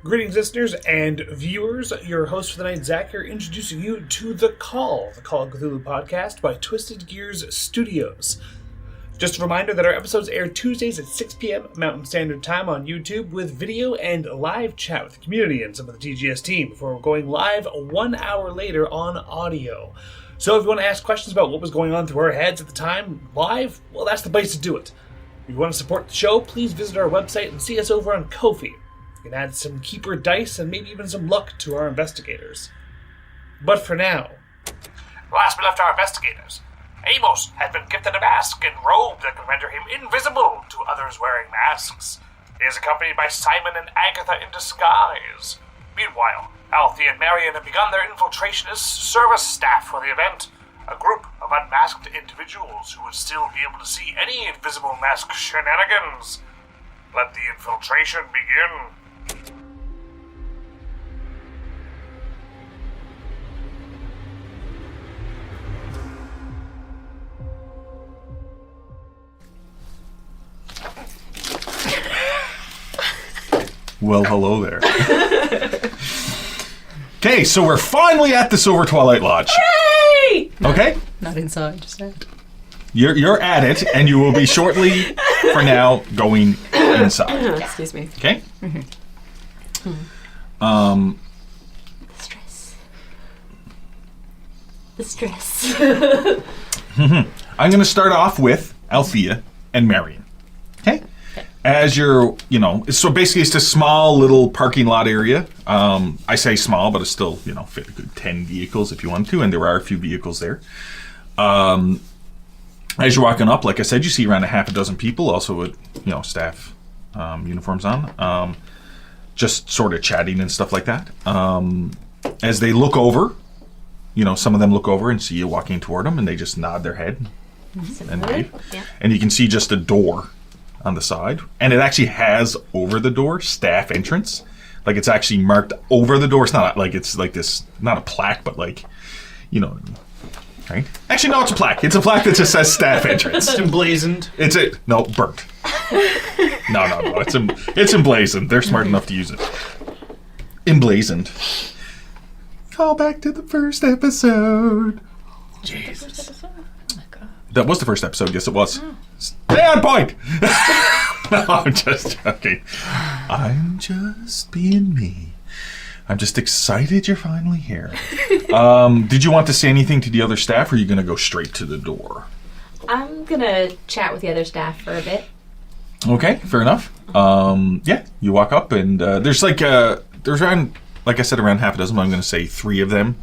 Greetings, listeners and viewers. Your host for the night, Zach, here, introducing you to The Call of Cthulhu podcast by Twisted Gears Studios. Just a reminder that our episodes air Tuesdays at 6 p.m. Mountain Standard Time on YouTube with video and live chat with the community and some of the TGS team before going live 1 hour later on audio. So if you want to ask questions about what was going on through our heads at the time live, well, that's the place to do it. If you want to support the show, please visit our website and see us over on Ko-fi. You can add some keeper dice and maybe even some luck to our investigators. But for now, last we left our investigators, Amos had been gifted a mask and robe that could render him invisible to others wearing masks. He is accompanied by Simon and Agatha in disguise. Meanwhile, Alfie and Marion have begun their infiltration as service staff for the event, a group of unmasked individuals who would still be able to see any invisible mask shenanigans. Let the infiltration begin. Well, hello there. Okay, so we're finally at the Silver Twilight Lodge. Hooray! Okay? Not inside, just out. You're at it, and you will be shortly, for now, going inside. Excuse me. Okay? The stress. I'm going to start off with Althea and Marion. Okay? As you're, so basically it's a small little parking lot area. I say small, but it's still, fit a good 10 vehicles if you want to, and there are a few vehicles there. As you're walking up, like I said, you see around a half a dozen people, also with, staff uniforms on, just sort of chatting and stuff like that. As they look over, some of them look over and see you walking toward them, and they just nod their head and wave. Yeah. And you can see just a door on the side, and it actually has over the door staff entrance. Like it's actually marked over the door. It's not like it's like this, not a plaque, but like, right? Actually, no, it's a plaque. It's a plaque that just says staff entrance. It's emblazoned. Burnt. No. It's emblazoned. They're smart enough to use it. Emblazoned. Call back to the first episode. Jesus. That was the first episode. Yes, it was. Stay on point. No, I'm just joking. I'm just being me. I'm just excited you're finally here. Did you want to say anything to the other staff, or are you going to go straight to the door? I'm gonna chat with the other staff for a bit. Okay, fair enough. Yeah, you walk up, and there's around, like I said, around half a dozen. I'm going to say 3 of them,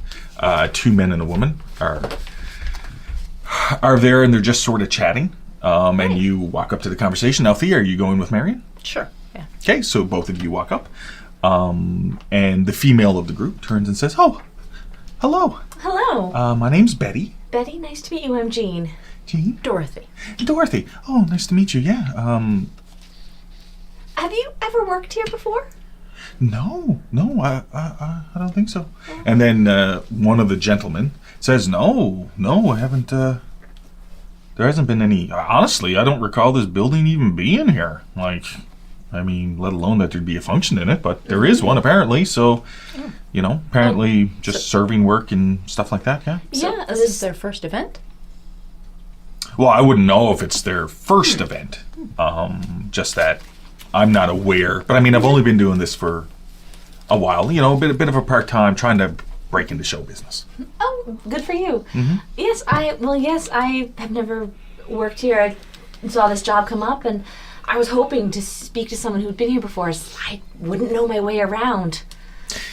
2 men and a woman, are there, and they're just sort of chatting. And you walk up to the conversation. Althea, are you going with Marion? Sure. Yeah. Okay, so both of you walk up. And the female of the group turns and says, "Oh, hello. Hello. My name's Betty." Betty, nice to meet you. I'm Jean. Jean? Dorothy. Dorothy. Oh, nice to meet you. Yeah. Have you ever worked here before? No, I don't think so. And then one of the gentlemen says, No, I haven't. There hasn't been any. Honestly, I don't recall this building even being here. Let alone that there'd be a function in it, but there is one apparently. So, apparently just serving work and stuff like that. Yeah. Yeah. This is their first event? Well, I wouldn't know if it's their first event. Just that I'm not aware. But I've only been doing this for a while. A bit of a part-time, trying to break into show business. Oh, good for you. Mm-hmm. Yes, I have never worked here. I saw this job come up, and I was hoping to speak to someone who'd been here before. I wouldn't know my way around.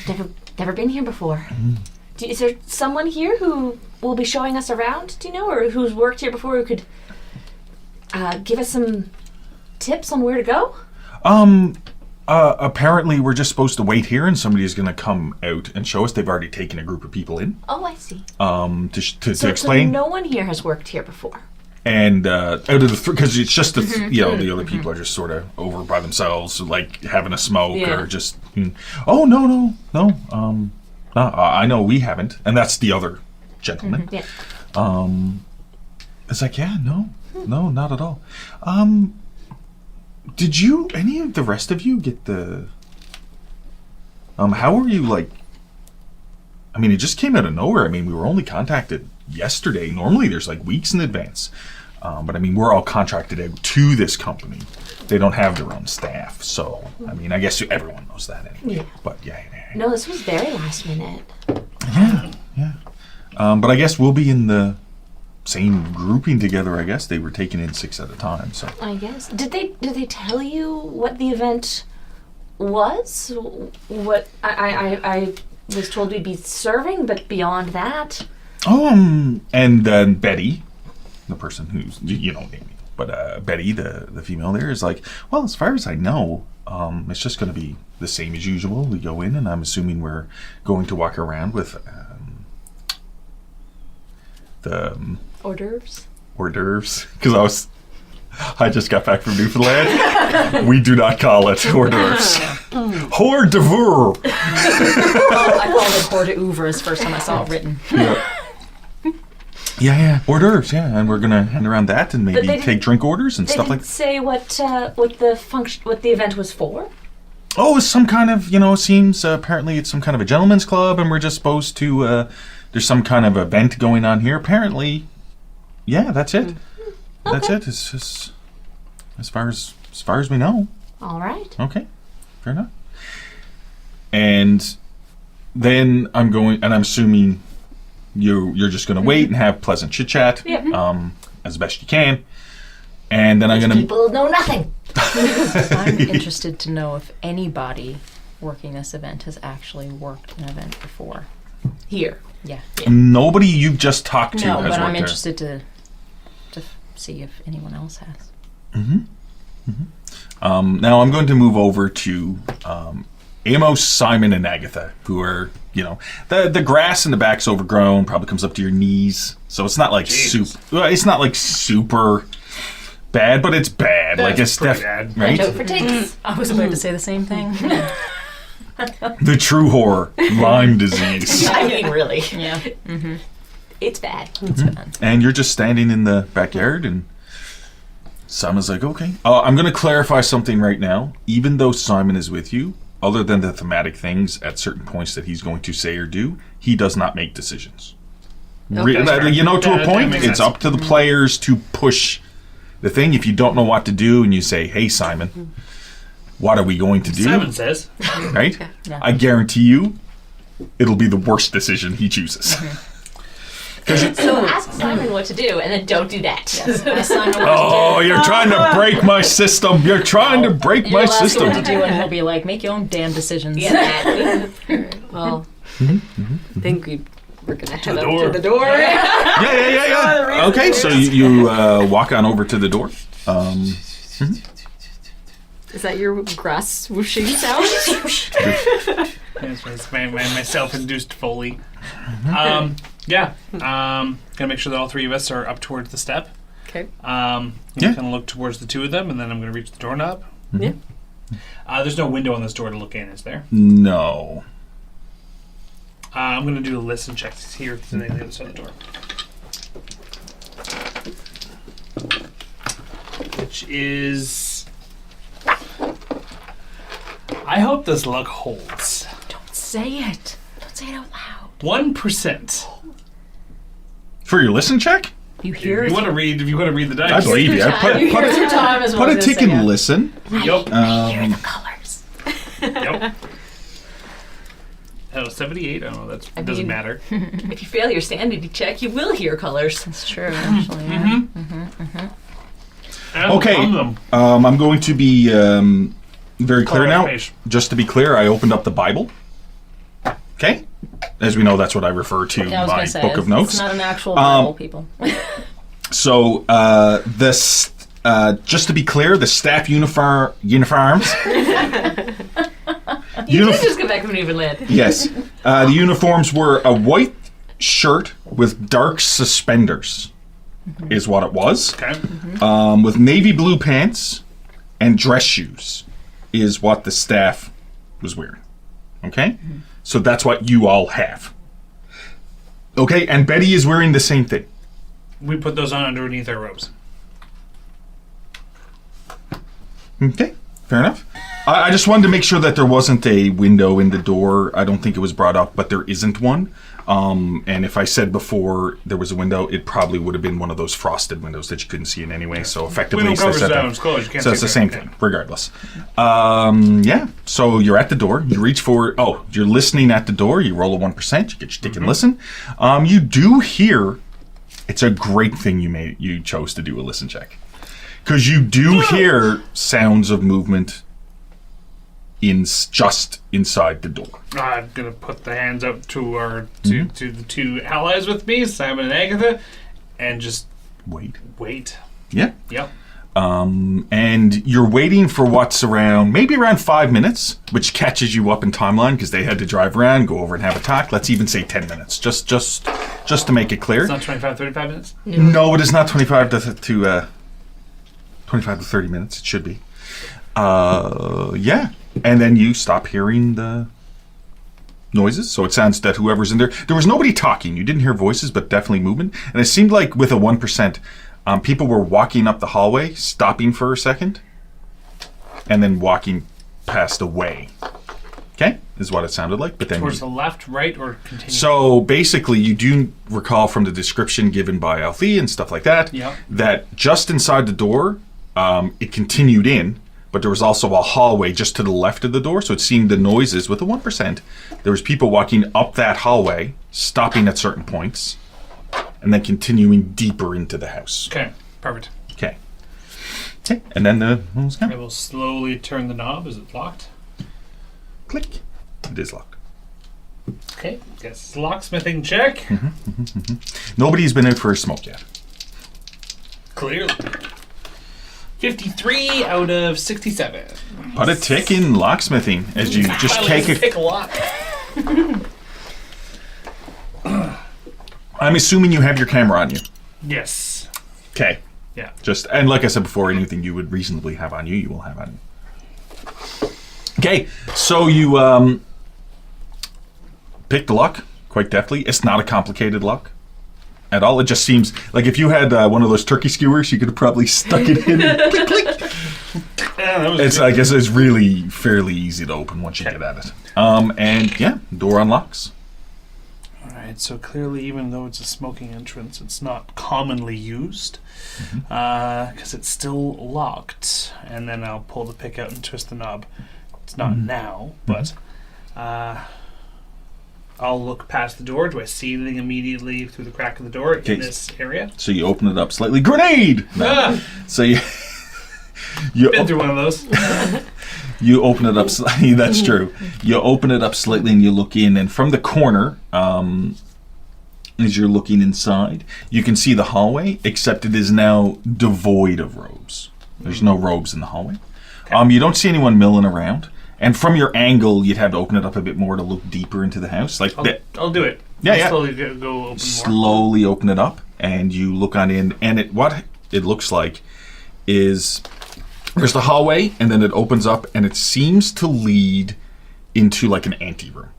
Never been here before. Mm-hmm. Is there someone here who will be showing us around, do you know, or who's worked here before who could give us some tips on where to go? Apparently we're just supposed to wait here, and somebody is going to come out and show us. They've already taken a group of people in. Oh, I see. To explain. So no one here has worked here before. And out of the because it's just the other people are just sort of over by themselves, like having a smoke or just. Oh no. I know we haven't, and that's the other gentleman. It's like no, not at all. Did any of the rest of you get the How were you, like... I mean, it just came out of nowhere. I mean, we were only contacted yesterday. Normally, there's, like, weeks in advance. But, I mean, we're all contracted out to this company. They don't have their own staff. So, I mean, I guess everyone knows that anyway. Yeah. But, yeah. No, this was very last minute. Yeah. But I guess we'll be in the same grouping together, I guess. They were taking in 6 at a time, so... I guess. Did they tell you what the event was? What I was told we'd be serving, but beyond that... and then Betty, the person who's... You don't name me. But Betty, the female there, is like, well, as far as I know, it's just going to be the same as usual. We go in, and I'm assuming we're going to walk around with... the hors d'oeuvres. Hors d'oeuvres, because I just got back from Newfoundland. We do not call it hors d'oeuvres. Hors d'oeuvre. I called it hors d'oeuvres first time I saw it written. Yeah, hors d'oeuvres. Yeah, and we're gonna hand around that and maybe take drink orders and they stuff like. Didn't say what the event was for. Oh, it's some kind of seems apparently it's some kind of a gentleman's club, and we're just supposed to. There's some kind of event going on here. Apparently, yeah, that's it. That's it. It's just as far as we know. All right. Okay, fair enough. And then I'm assuming you're just going to wait and have pleasant chit chat, as best you can, and then I'm going to. People know nothing. I'm interested to know if anybody working this event has actually worked an event before. Here. Yeah. Nobody you've just talked to No, has but worked I'm there. interested to see if anyone else has. Now I'm going to move over to Amos, Simon, and Agatha, who are, the grass in the back's overgrown, probably comes up to your knees, so it's not like it's not like super bad, but it's bad. That's like it's pretty bad. right? Joke for ticks. I was about to say the same thing. The true horror, Lyme disease. I mean, really. Yeah. It's bad. It's bad. And you're just standing in the backyard, and Simon's like, okay. I'm going to clarify something right now. Even though Simon is with you, other than the thematic things at certain points that he's going to say or do, he does not make decisions. Okay. To a point, makes it's sense. up to the players to push the thing. If you don't know what to do and you say, hey, Simon, what are we going to do? Simon says. Right? Yeah. I guarantee you, it'll be the worst decision he chooses. So ask Simon what to do, and then don't do that. Yes, I signed a Oh, you're trying to break my system. You're trying to break my You'll ask him system. what to do, and he'll be like, make your own damn decisions. Well, I think we're going to head up door. to the door. Yeah. Okay, so you walk on over to the door. Is that your grass swooshing sound? It's my self-induced Foley. Gonna make sure that all three of us are up towards the step. Okay. I'm gonna look towards the two of them, and then I'm gonna reach the doorknob. Yeah. There's no window on this door to look in, is there? No. I'm gonna do a listen check to see if there's anything on the other side of the door. Which is... I hope this luck holds. Don't say it. Don't say it out loud. 1%. For your listen check? You hear If it. you want to read the dice. I believe you. Put a tick and listen. Yep. Hear the colors. Yep. Oh, 78? Oh, that doesn't matter. If you fail your sanity check, you will hear colors. That's true, actually. Yeah. Okay. I'm going to be very clear now. Just to be clear, I opened up the Bible. Okay? As we know, that's what I refer to Yeah, I was my gonna say, book of notes. It's not an actual Bible, people. So, this, just to be clear, the staff uniforms. You did just come back from Newfoundland. Yes. The uniforms were a white shirt with dark suspenders, is what it was. Okay. With navy blue pants and dress shoes, is what the staff was wearing. Okay? So that's what you all have. Okay, and Betty is wearing the same thing. We put those on underneath our robes. Okay, fair enough. I just wanted to make sure that there wasn't a window in the door. I don't think it was brought up, but there isn't one. And if I said before there was a window, it probably would have been one of those frosted windows that you couldn't see in anyway. So effectively, Window covers that down, it's closed. You can't so it's see the same through it. thing, regardless. Yeah. So you're at the door. You reach for. Oh, you're listening at the door. You roll a 1%. You get your stick and listen. You do hear. It's a great thing you chose to do a listen check, because you do hear sounds of movement just inside the door. I'm gonna put the hands up to the two allies with me, Simon and Agatha, and just wait. Yeah. Yep. And you're waiting for maybe around 5 minutes, which catches you up in timeline because they had to drive around, go over and have a talk. Let's even say 10 minutes, just to make it clear. It's not 25, 35 minutes? No, it is not 25 to 30 minutes. It should be. Yeah. And then you stop hearing the noises. So it sounds that whoever's in there was nobody talking. You didn't hear voices, but definitely movement. And it seemed like with a 1%, people were walking up the hallway, stopping for a second, and then walking past away. Okay? Is what it sounded like. But then towards the left, right, or continue? So basically, you do recall from the description given by Alfie and stuff like that, that just inside the door, it continued in, but there was also a hallway just to the left of the door. So it seemed the noises, with the 1%, there was people walking up that hallway, stopping at certain points, and then continuing deeper into the house. Okay, perfect. Okay. And then the I will slowly turn the knob. Is it locked? Click. It is locked. Okay, guess locksmithing check. Nobody's been out for a smoke yet. Clearly. 53 out of 67. Put a tick in locksmithing as you just pick a lock. I'm assuming you have your camera on you. Yes. Okay. Yeah. And like I said before, anything you would reasonably have on you, you will have on you. Okay, so you pick the lock quite deftly. It's not a complicated lock at all. It just seems like if you had one of those turkey skewers, you could have probably stuck it in. Click, click. Yeah, I guess it's really fairly easy to open once you get at it. And yeah, door unlocks. Alright, so clearly even though it's a smoking entrance, it's not commonly used because it's still locked. And then I'll pull the pick out and twist the knob. It's not now, but I'll look past the door. Do I see anything immediately through the crack of the door in this area? So you open it up slightly. Grenade! No. So you been through one of those. You open it up slightly. That's true. You open it up slightly and you look in, and from the corner, as you're looking inside, you can see the hallway, except it is now devoid of robes. There's no robes in the hallway. Okay. You don't see anyone milling around. And from your angle, you'd have to open it up a bit more to look deeper into the house. I'll do it. Yeah, Slowly go open more. Slowly open it up, and you look on in, and what it looks like is there's the hallway, and then it opens up, and it seems to lead into like an anteroom.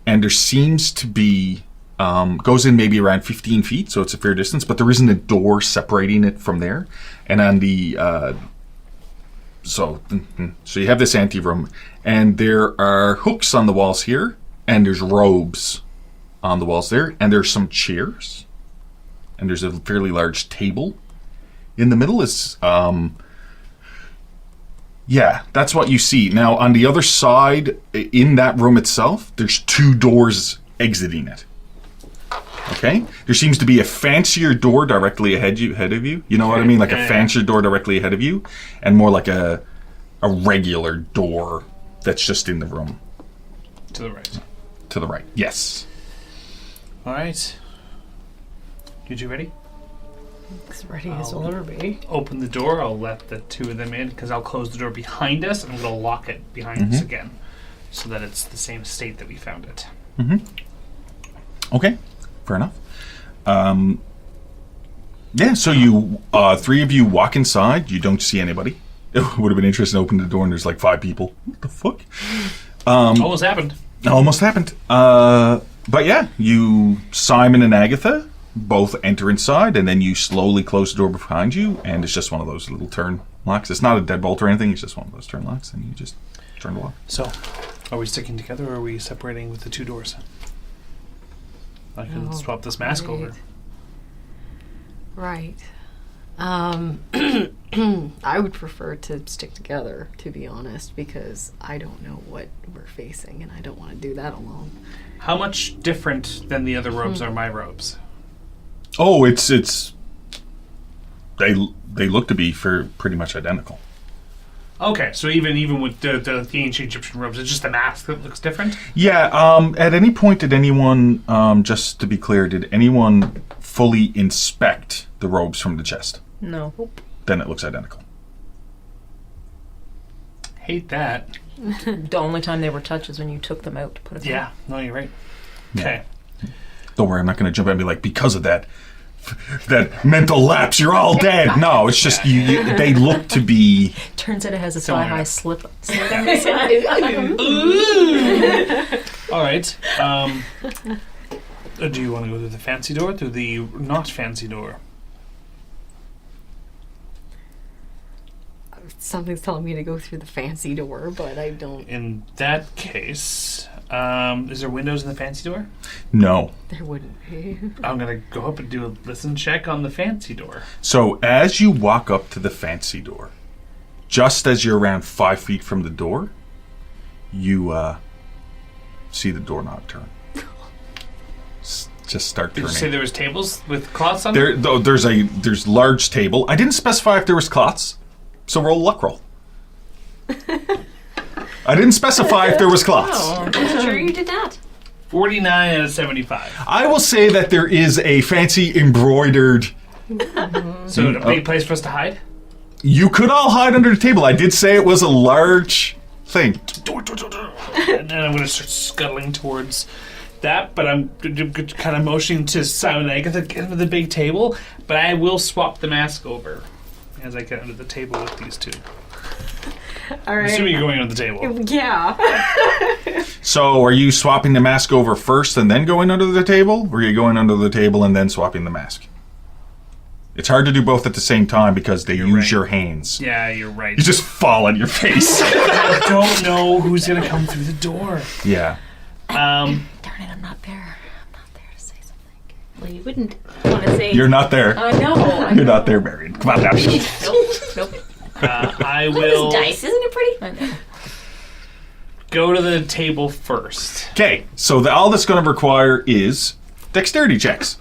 And there seems to be goes in maybe around 15 feet, so it's a fair distance, but there isn't a door separating it from there. And on the So you have this anteroom, and there are hooks on the walls here, and there's robes on the walls there, and there's some chairs, and there's a fairly large table. In the middle is, that's what you see. Now, on the other side, in that room itself, there's two doors exiting it. Okay? There seems to be a fancier door directly ahead of you. You know what I mean? Like a fancier door directly ahead of you, and more like a regular door that's just in the room. To the right. To the right, yes. All right. You two ready? As ready as we'll ever be. Open the door. I'll let the two of them in because I'll close the door behind us, and I'm going to lock it behind us again so that it's the same state that we found it. Okay. Fair enough. So you, three of you walk inside. You don't see anybody. It would have been interesting to open the door and there's like 5 people. What the fuck? Almost happened. Almost happened. But yeah, you, Simon and Agatha, both enter inside, and then you slowly close the door behind you, and it's just one of those little turn locks. It's not a deadbolt or anything. It's just one of those turn locks, and you just Turn the lock. So, are we sticking together or are we separating with the two doors? I can swap this mask over. Right. I would prefer to stick together, to be honest, because I don't know what we're facing, and I don't want to do that alone. How much different than the other robes are my robes? Oh, it's. They look to be for pretty much identical. Okay, so even with the ancient Egyptian robes, it's just the mask that looks different? Yeah, at any point did anyone, just to be clear, did anyone fully inspect the robes from the chest? No. Then it looks identical. Hate that. The only time they were touched is when you took them out to put it Yeah, no, you're right. Yeah. Okay. Don't worry, I'm not going to jump in and be like, because of that mental lapse, you're all dead. No, it's just they look to be... Turns out it has a Similar. thigh-high slit on the side. All right. Do you want to go through the fancy door or through the not fancy door? Something's telling me to go through the fancy door, but I don't. In that case, is there windows in the fancy door? No. There wouldn't be. I'm going to go up and do a listen check on the fancy door. So as you walk up to the fancy door, just as you're around 5 feet from the door, you see the doorknob turn. Just start Did turning. you say there was tables with cloths on them? There's large table. I didn't specify if there was cloths, so roll luck roll. I didn't specify if there was cloths. I'm sure you did that. 49 out of 75. I will say that there is a fancy embroidered. So a big place for us to hide? You could all hide under the table. I did say it was a large thing. And then I'm going to start scuttling towards that, but I'm kind of motioning to Simon and Agatha, get under the big table, but I will swap the mask over as I get under the table with these two. All I'm right. assuming you're going under the table. Yeah. So are you swapping the mask over first and then going under the table? Or are you going under the table and then swapping the mask? It's hard to do both at the same time because they use right. your hands. Yeah, you're right. You just fall on your face. I don't know who's going to come through the door. Yeah. Darn it, I'm not there. I'm not there to say something. Well, you wouldn't want to say... You're not there. I know. You're not there, Marion. Come on now. Nope. I Look at will this dice, isn't it pretty? I know. go to the table first. Okay, so all that's going to require is dexterity checks.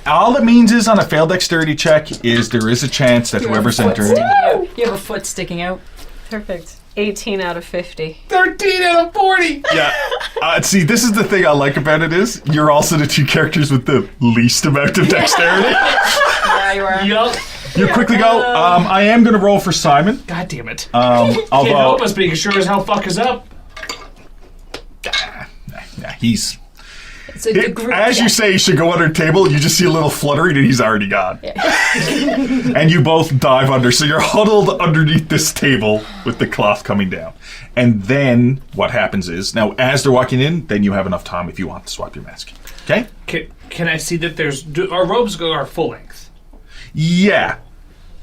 All it means is on a failed dexterity check is there is a chance that whoever's entering... You have a foot sticking out. Perfect. 18 out of 50. 13 out of 40! Yeah. See, this is the thing I like about it is you're also the two characters with the least amount of dexterity. Yeah, you are. Yup. You quickly go. I am going to roll for Simon. God damn it. Although Can't help us, but you can sure as hell fuck us up. yeah, he's... So the group, as you say, he should go under the table. You just see a little fluttering, and he's already gone. And you both dive under. So you're huddled underneath this table with the cloth coming down. And then what happens is, now as they're walking in, then you have enough time if you want to swap your mask. Okay? Can I see that our robes are full length? Yeah.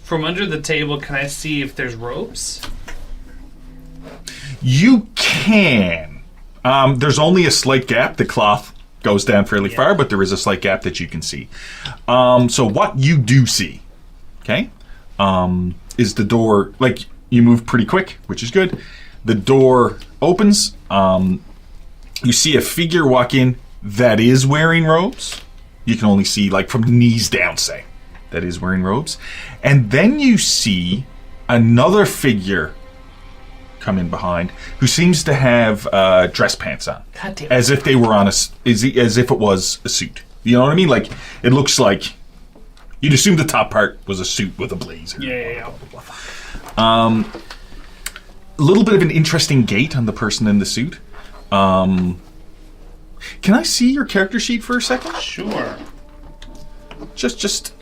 From under the table, can I see if there's ropes? You can. There's only a slight gap. The cloth goes down fairly far, but there is a slight gap that you can see. So what you do see, okay, is the door, like, you move pretty quick, which is good. The door opens. You see a figure walk in that is wearing robes. You can only see, like, from the knees down, say, that is wearing robes. And then you see another figure come in behind who seems to have dress pants on, God damn it. as if they were on as if it was a suit. You know what I mean? Like, it looks like you'd assume the top part was a suit with a blazer. Yeah. A little bit of an interesting gait on the person in the suit. Can I see your character sheet for a second? Sure. Just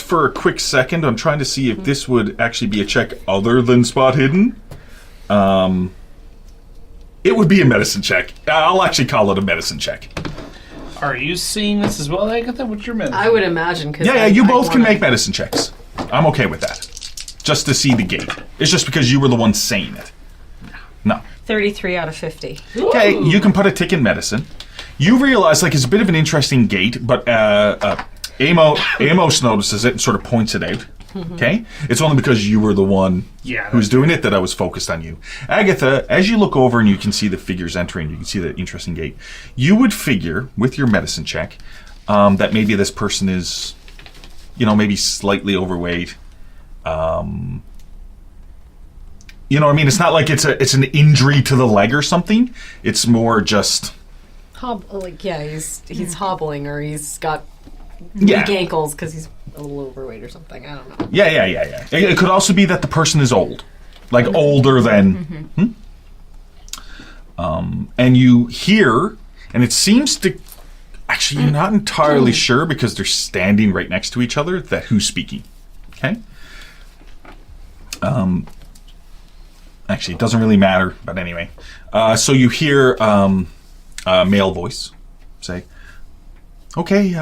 for a quick second, I'm trying to see if this would actually be a check other than spot hidden. It would be a medicine check. I'll actually call it a medicine check. Are you seeing this as well, Agatha? What's your medicine? I would imagine. Cause Yeah, you both can make medicine checks. I'm okay with that. Just to see the gate. It's just because you were the one saying it. 33 out of 50. Okay, you can put a tick in medicine. You realize, like, it's a bit of an interesting gate, but Amos notices it and sort of points it out. Okay? It's only because you were the one who's doing it that I was focused on you. Agatha, as you look over and you can see the figures entering, you can see the interesting gate, you would figure, with your medicine check, that maybe this person is, maybe slightly overweight. You know what I mean? It's not like it's an injury to the leg or something. It's more just... he's hobbling, or he's got weak ankles because he's a little overweight or something. I don't know. Yeah. It could also be that the person is old. Like, older than... and you hear, and it seems to... Actually, you're not entirely sure because they're standing right next to each other, that who's speaking. Okay? Actually, it doesn't really matter, but anyway. So you hear a male voice say, Okay,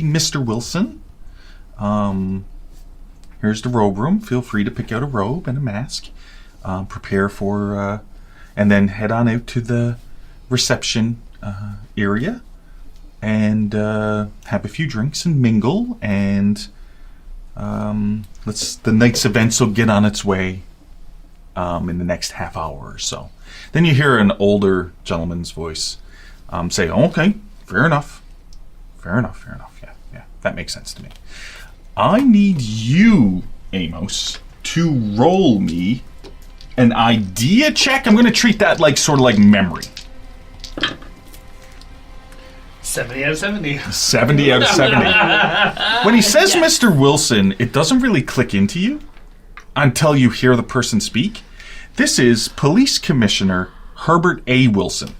Mr. Wilson. Here's the robe room. Feel free to pick out a robe and a mask. Prepare for, and then head on out to the reception area and have a few drinks and mingle, and the night's events will get on its way in the next half hour or so. Then you hear an older gentleman's voice say, okay, fair enough. Yeah, that makes sense to me. I need you, Amos, to roll me an idea check. I'm going to treat that sort of like memory. 70 out of 70. 70 out of 70. When he says Mr. Wilson, it doesn't really click into you until you hear the person speak. This is Police Commissioner Herbert A. Wilson.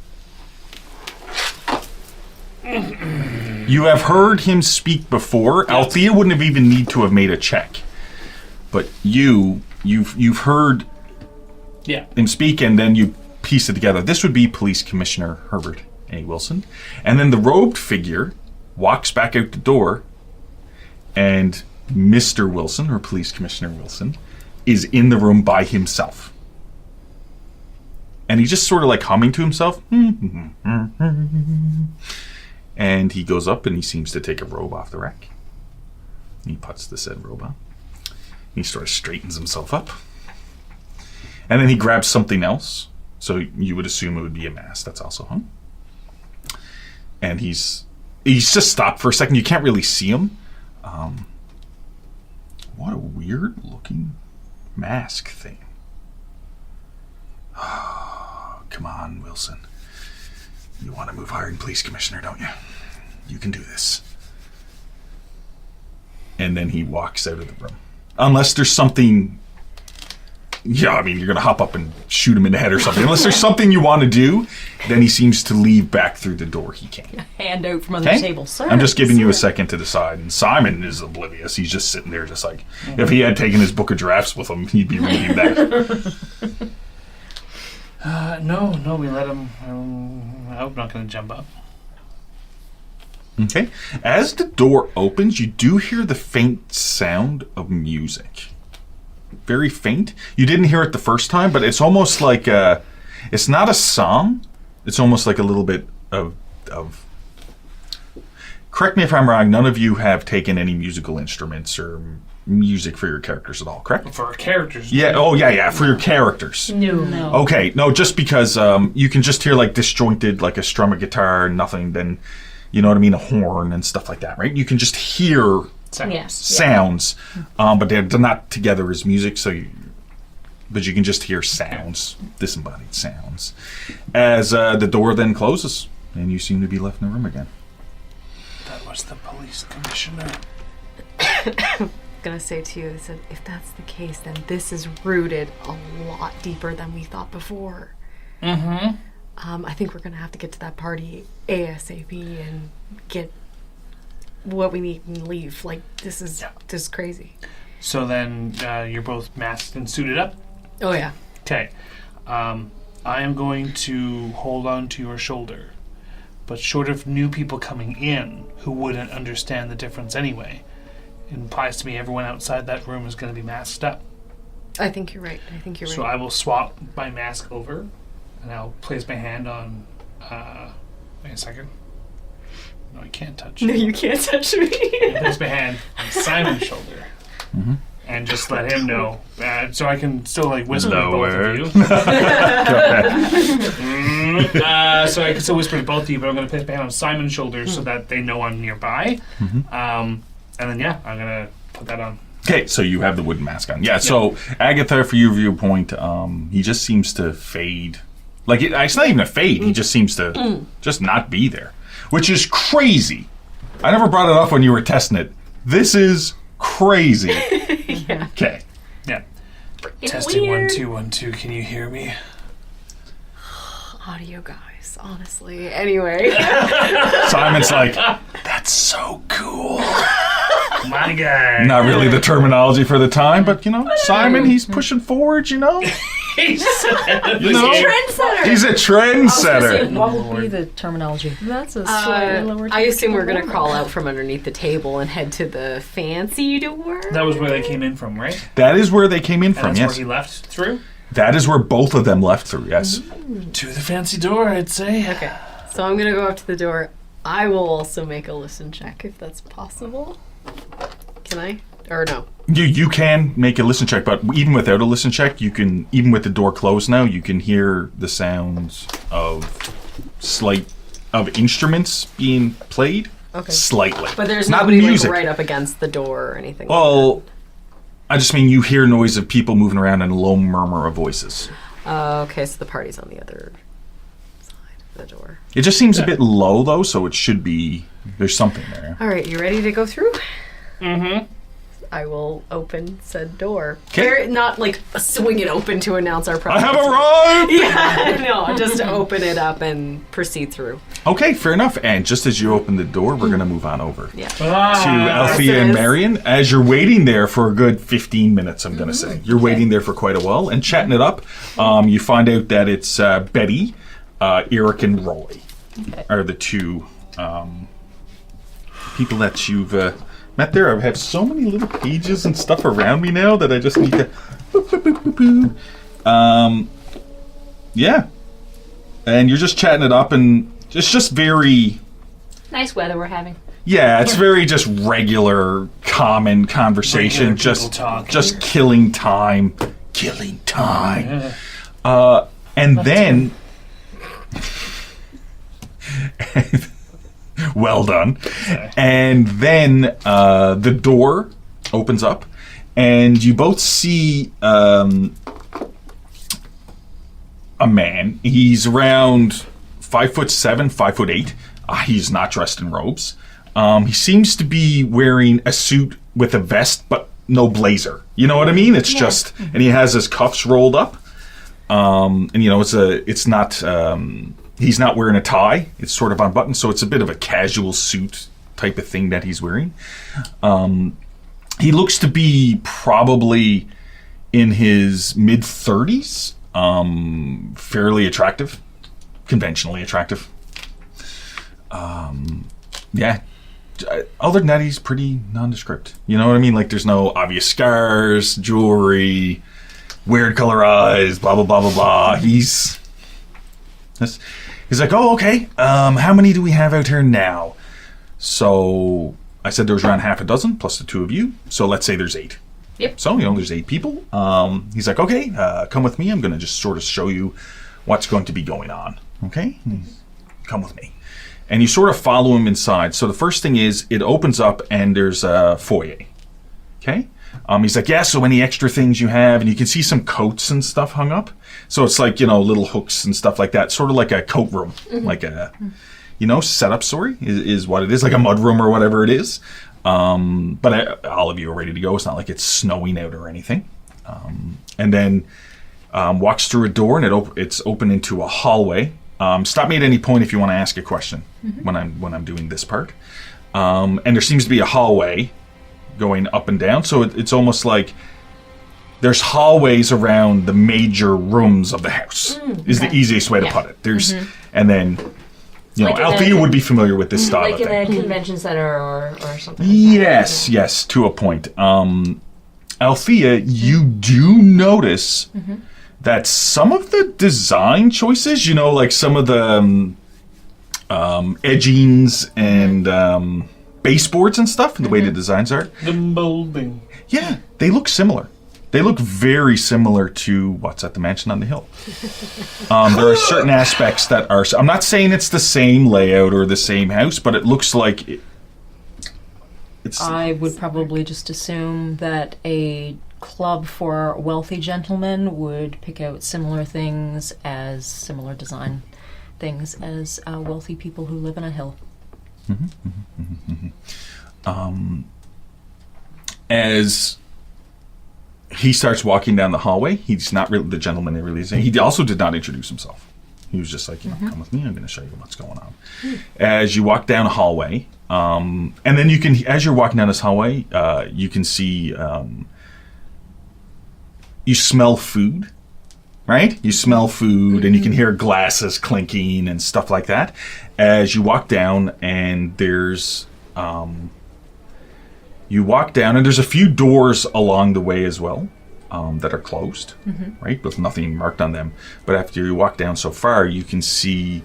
You have heard him speak before. Althea wouldn't have even need to have made a check. But you've heard him speak, and then you piece it together. This would be Police Commissioner Herbert A. Wilson. And then the robed figure walks back out the door, and Mr. Wilson, or Police Commissioner Wilson, is in the room by himself. And he's just sort of humming to himself. And he goes up and he seems to take a robe off the rack. He puts the said robe on. He sort of straightens himself up. And then he grabs something else. So you would assume it would be a mask that's also hung. And he's just stopped for a second. You can't really see him. What a weird looking mask thing. Come on, Wilson. You want to move higher in Police Commissioner, don't you? You can do this. And then he walks out of the room. Unless there's something... Yeah, I mean, you're going to hop up and shoot him in the head or something. Unless there's something you want to do, then he seems to leave back through the door he came. Hand out from under the table. Sir, I'm just giving you a second to decide. And Simon is oblivious. He's just sitting there just like... If he had taken his book of drafts with him, he'd be reading that. No, we let him. I hope not going to jump up. Okay. As the door opens, you do hear the faint sound of music. Very faint. You didn't hear it the first time, but it's almost like it's not a song. It's almost like a little bit of correct me if I'm wrong, none of you have taken any musical instruments or music for your characters at all, correct? For our characters. Yeah, yeah, for your characters. No. Okay, no, just because you can just hear disjointed, like a strum of guitar, nothing, then, you know what I mean, a horn and stuff like that, right? You can just hear sounds, but they're not together as music, but you can just hear sounds, disembodied sounds, as the door then closes, and you seem to be left in the room again. That was the police commissioner. Gonna say to you, that if that's the case, then this is rooted a lot deeper than we thought before. Mm-hmm. I think we're gonna have to get to that party ASAP and get what we need and leave. This is crazy. So then you're both masked and suited up? Oh yeah. Okay. I am going to hold on to your shoulder, but short of new people coming in who wouldn't understand the difference anyway, it implies to me everyone outside that room is going to be masked up. I think you're right. So I will swap my mask over, and I'll place my hand on. Wait a second. No, I can't touch you. No, you can't touch me. I'll place my hand on Simon's shoulder, and just let him know, so I can still like whisper to both of you. So I can still whisper to both of you, but I'm going to place my hand on Simon's shoulder so that they know I'm nearby. And then I'm going to put that on. Okay, so you have the wooden mask on. Yeah, so Agatha, for your viewpoint, he just seems to fade. Like, it's not even a fade. He just seems to just not be there, which is crazy. I never brought it up when you were testing it. This is crazy. Yeah. Okay. Yeah. Testing 1 2 1 2. Can you hear me? Audio guys, honestly. Anyway. Simon's like, that's so cool. My guy. Not really the terminology for the time, but, Simon, he's pushing forward, He's Trendsetter. He's a trendsetter. What would be the terminology? That's a slightly lower. I assume we're going to crawl out from underneath the table and head to the fancy door. That was where they came in from, right? That is where they came in from, And that's yes. where he left through? That is where both of them left through, yes. To the fancy door, I'd say. Okay, so I'm going to go up to the door. I will also make a listen check if that's possible. Can I? Or no? You can make a listen check, but even without a listen check, you can, even with the door closed now, you can hear the sounds of instruments being played. Okay. Slightly. But there's not nobody music. right up against the door or anything. Well, I just mean you hear noise of people moving around and a low murmur of voices. Okay, so the party's on the other side of the door. It just seems a bit low, though, so it should be... There's something there. All right, you ready to go through? Mm-hmm. I will open said door. 'Kay. Not like swing it open to announce our I presence. have arrived! Yeah, no, just to open it up and proceed through. Okay, fair enough. And just as you open the door, we're going to move on over Yeah. to Althea and Marion. As you're waiting there for a good 15 minutes, I'm going to say. You're waiting there for quite a while and chatting it up. You find out that it's Betty, Eric, and Roy are the two people that you've met there. I have so many little pages and stuff around me now that I just need to... boop, boop, boop, boop, boop. Yeah. And you're just chatting it up, and it's just very... Nice weather we're having. Yeah, it's very just regular, common conversation. Regular people talk. Just killing time. Killing time. And then... Well done. And then the door opens up, and you both see a man. He's around 5'7", 5'8". He's not dressed in robes. He seems to be wearing a suit with a vest, but no blazer. You know what I mean? It's just, and he has his cuffs rolled up. And it's not. He's not wearing a tie. It's sort of unbuttoned, so it's a bit of a casual suit type of thing that he's wearing. He looks to be probably in his mid-30s. Fairly attractive. Conventionally attractive. Yeah. Other than that, he's pretty nondescript. You know what I mean? Like, there's no obvious scars, jewelry, weird color eyes, blah, blah, blah, blah, blah. He's like, oh, okay. How many do we have out here now? So I said there was around half a dozen, plus the two of you. So let's say there's 8. Yep. So, there's 8 people. He's like, okay, come with me. I'm going to just sort of show you what's going to be going on. Okay? Come with me. And you sort of follow him inside. So the first thing is, it opens up and there's a foyer. Okay? He's like, yeah, so any extra things you have, and you can see some coats and stuff hung up. So it's like, little hooks and stuff like that, sort of like a coat room, like a, setup story is what it is, like a mud room or whatever it is. But all of you are ready to go. It's not like it's snowing out or anything. And then walks through a door, and it's open into a hallway. Stop me at any point if you want to ask a question when I'm doing this part. And there seems to be a hallway going up and down, so it's almost like there's hallways around the major rooms of the house. Is the easiest way to put it. There's and then Like Althea would be familiar with this style like of thing. in a convention center or something. Yes, to a point. And Althea, you do notice that some of the design choices, like some of the edgings and baseboards and stuff, and the way the designs are, The molding. yeah, they look similar. They look very similar to what's at the mansion on the hill. There are certain aspects that are... I'm not saying it's the same layout or the same house, but it looks like it's... I would probably just assume that a club for wealthy gentlemen would pick out similar things as similar design things as wealthy people who live in a hill. As he starts walking down the hallway, he's not really the gentleman that really is. He also did not introduce himself. He was just like, come with me, I'm going to show you what's going on. As you walk down a hallway, and then you can, as you're walking down this hallway, you can see, you smell food, right? You smell food, and you can hear glasses clinking and stuff like that. As you walk down, and there's... you walk down, and there's a few doors along the way as well that are closed, right, with nothing marked on them. But after you walk down so far, you can see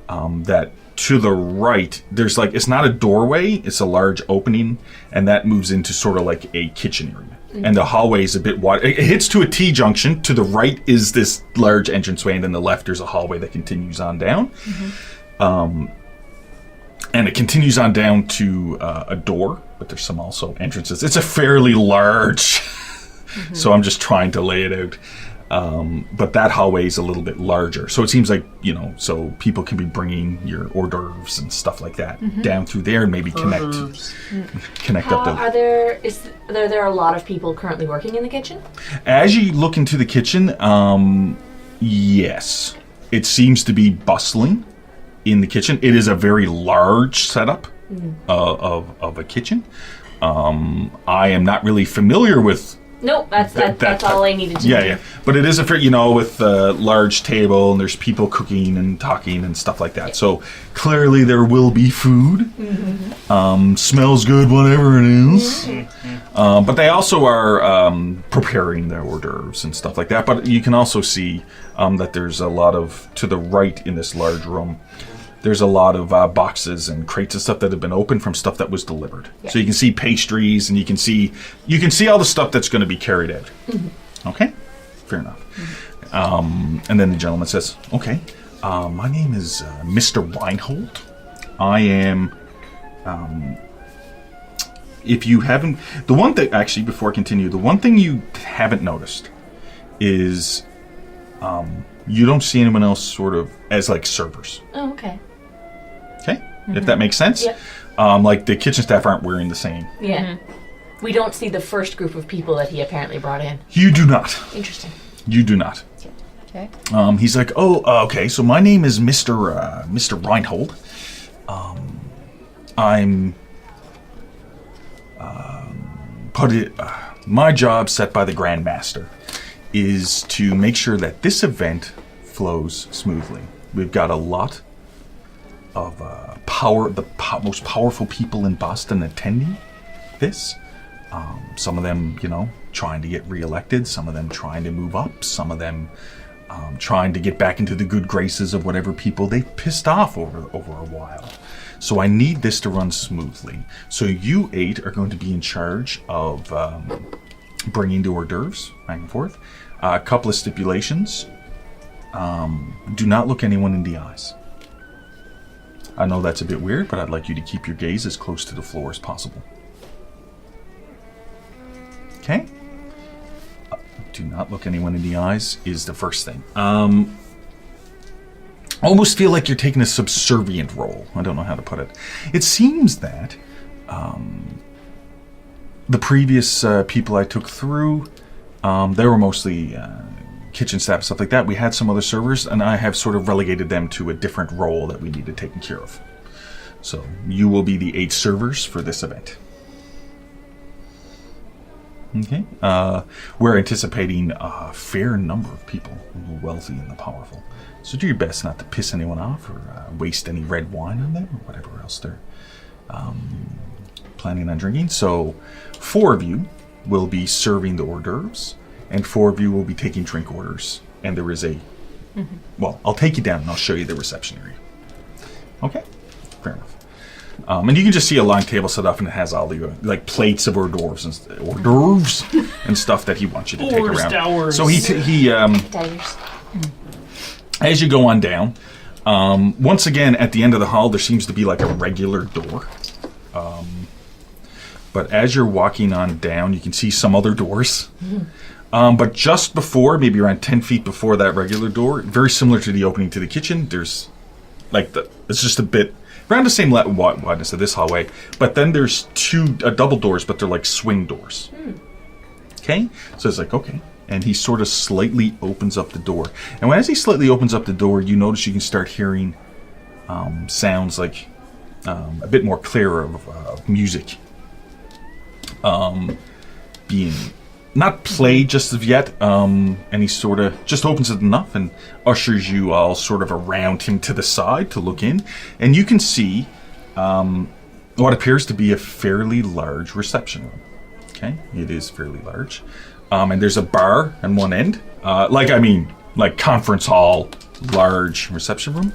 that to the right, there's like, it's not a doorway, it's a large opening, and that moves into sort of like a kitchen area. And the hallway is a bit wide. It hits to a T-junction. To the right is this large entranceway, and then the left there's a hallway that continues on down. And it continues on down to a door, but there's some also entrances. It's a fairly large, so I'm just trying to lay it out. But that hallway is a little bit larger. So it seems like, so people can be bringing your hors d'oeuvres and stuff like that down through there and maybe connect up the... Are there a lot of people currently working in the kitchen? As you look into the kitchen, yes. It seems to be bustling in the kitchen. It is a very large setup of a kitchen. I am not really familiar with... Nope, that's all I needed to know. Yeah. But it is a fair, with a large table, and there's people cooking and talking and stuff like that. Yeah. So clearly there will be food. Smells good, whatever it is. But they also are preparing their hors d'oeuvres and stuff like that. But you can also see that there's a lot of, to the right in this large room, there's a lot of boxes and crates and stuff that have been opened from stuff that was delivered. Yeah. So you can see pastries, and you can see all the stuff that's going to be carried out. Okay, fair enough. And then the gentleman says, "Okay, my name is Mr. Reinhold. I am. If you haven't, the one thing actually before I continue, the one thing you haven't noticed is you don't see anyone else sort of as like servers. Oh, okay. Okay, if that makes sense. Yep. Like the kitchen staff aren't wearing the same. Yeah. We don't see the first group of people that he apparently brought in. You do not. Interesting. You do not. Okay. He's like, okay, so my name is Mr. Reinhold. I'm my job set by the Grand Master is to make sure that this event flows smoothly. We've got a lot of most powerful people in Boston attending this. Some of them, trying to get reelected. Some of them trying to move up. Some of them trying to get back into the good graces of whatever people they pissed off over a while. So I need this to run smoothly. So you 8 are going to be in charge of bringing the hors d'oeuvres back and forth. A couple of stipulations. Do not look anyone in the eyes. I know that's a bit weird, but I'd like you to keep your gaze as close to the floor as possible. Okay? Do not look anyone in the eyes is the first thing. Almost feel like you're taking a subservient role. I don't know how to put it. It seems that the previous people I took through, they were mostly kitchen staff, stuff like that. We had some other servers, and I have sort of relegated them to a different role that we needed taken care of. So you will be the 8 servers for this event. Okay. We're anticipating a fair number of people, the wealthy and the powerful. So do your best not to piss anyone off or waste any red wine on them or whatever else they're planning on drinking. So 4 of you will be serving the hors d'oeuvres, and 4 of you will be taking drink orders. And there is a... Well, I'll take you down and I'll show you the reception area. Okay, fair enough. And you can just see a long table set up, and it has all the like plates of hors d'oeuvres and stuff that he wants you to take around. D'oeuvres. So he Tigers. as you go on down, once again at the end of the hall there seems to be like a regular door. But as you're walking on down, you can see some other doors. But just before, maybe around 10 feet before that regular door, very similar to the opening to the kitchen, there's like it's just a bit around the same wideness of this hallway. But then there's 2 double doors, but they're like swing doors. Okay, so it's like okay, and he sort of slightly opens up the door. And as he slightly opens up the door, you notice you can start hearing sounds like a bit more clearer of music being. Not played just of yet, and he sort of just opens it enough and ushers you all sort of around him to the side to look in. And you can see what appears to be a fairly large reception room. Okay, it is fairly large. And there's a bar on one end. Like conference hall, large reception room.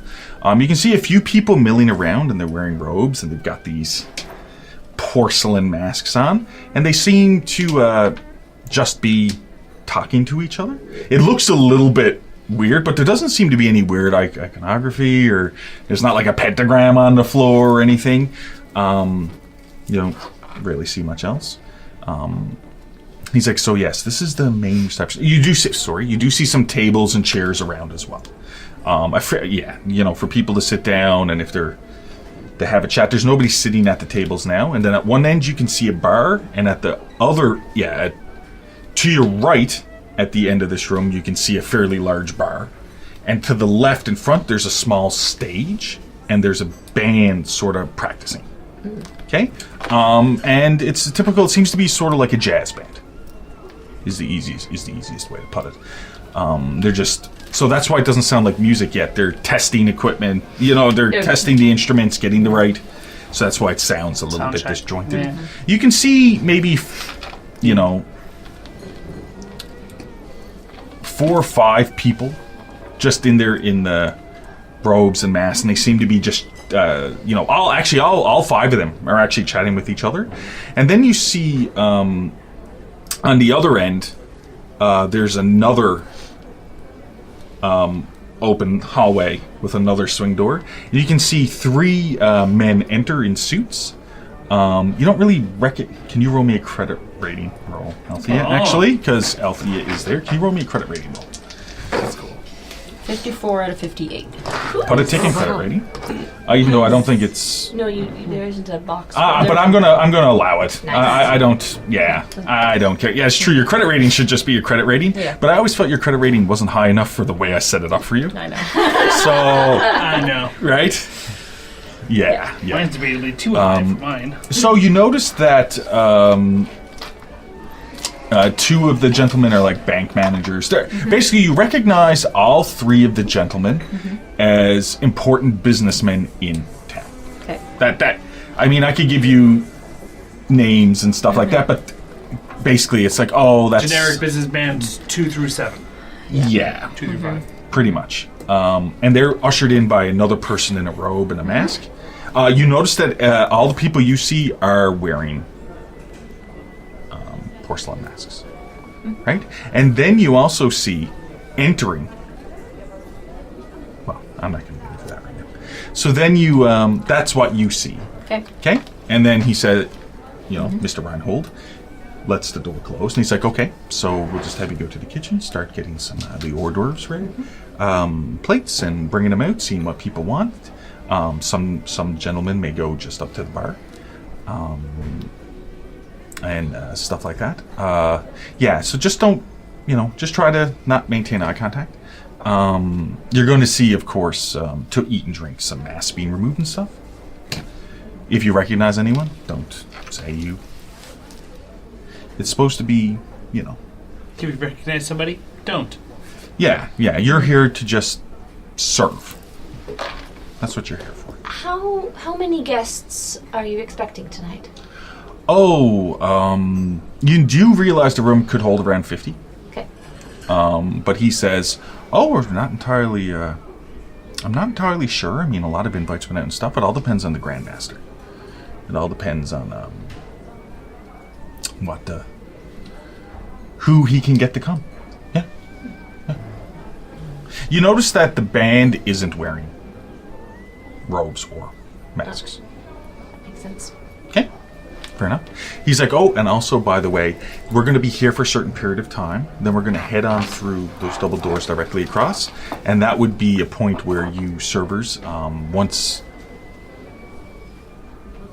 You can see a few people milling around, and they're wearing robes, and they've got these porcelain masks on. And they seem to... just be talking to each other. It looks a little bit weird, but there doesn't seem to be any weird iconography, or there's not like a pentagram on the floor or anything. You don't really see much else. He's like, so yes, this is the main reception. You do see some tables and chairs around as well. For people to sit down, and if they have a chat. There's nobody sitting at the tables now. And then at one end you can see a bar, and at the other, to your right, at the end of this room, you can see a fairly large bar. And to the left in front, there's a small stage, and there's a band sort of practicing. Okay? And it seems to be sort of like a jazz band. Is the easiest way to put it. So that's why it doesn't sound like music yet. They're testing equipment. They're testing the instruments, getting the right. So that's why it sounds a little bit disjointed. Yeah. You can see maybe, 4 or 5 people just in there in the robes and masks, and they seem to be just all 5 of them are actually chatting with each other. And then you see on the other end there's another open hallway with another swing door, and you can see 3 men enter in suits. You don't really can you roll me a credit rating roll, Althea, actually? Because Althea is there. Can you roll me a credit rating roll? That's cool. 54 out of 58. Put a tick in credit rating. Even though I don't think it's... No, there isn't a box. But I'm gonna allow it. Nice. I don't care. Yeah, it's true. Your credit rating should just be your credit rating. Yeah. But I always felt your credit rating wasn't high enough for the way I set it up for you. I know. So... I know. Right? Yeah. Mine's debatably too high for mine. So you notice that 2 of the gentlemen are like bank managers. Basically, you recognize all 3 of the gentlemen as important businessmen in town. Okay. I could give you names and stuff like that, but basically it's like, that's... Generic businessman 2 through 7. Yeah. 2 through 5. Pretty much. And they're ushered in by another person in a robe and a mask. You notice that all the people you see are wearing porcelain masks. Right? And then you also see entering... Well, I'm not going to get into that right now. So then you... that's what you see. Okay? And then he said, Mr. Reinhold lets the door close, and he's like, okay, so we'll just have you go to the kitchen, start getting some the hors d'oeuvres ready. Plates and bringing them out, seeing what people want. Some gentlemen may go just up to the bar, and stuff like that. So just don't, just try to not maintain eye contact. You're going to see, of course, to eat and drink, some masks being removed and stuff. If you recognize anyone, don't say you. It's supposed to be, Do you recognize somebody? Don't. Yeah, you're here to just serve. That's what you're here for. How many guests are you expecting tonight? You do realize the room could hold around 50. Okay. But he says, we're not entirely, I'm not entirely sure. I mean, a lot of invites went out and stuff. It all depends on the Grandmaster. It all depends on, who he can get to come. Yeah. You notice that the band isn't wearing robes or masks. Makes sense. Okay, fair enough. He's like, and also, by the way, we're going to be here for a certain period of time. Then we're going to head on through those double doors directly across. And that would be a point where you servers,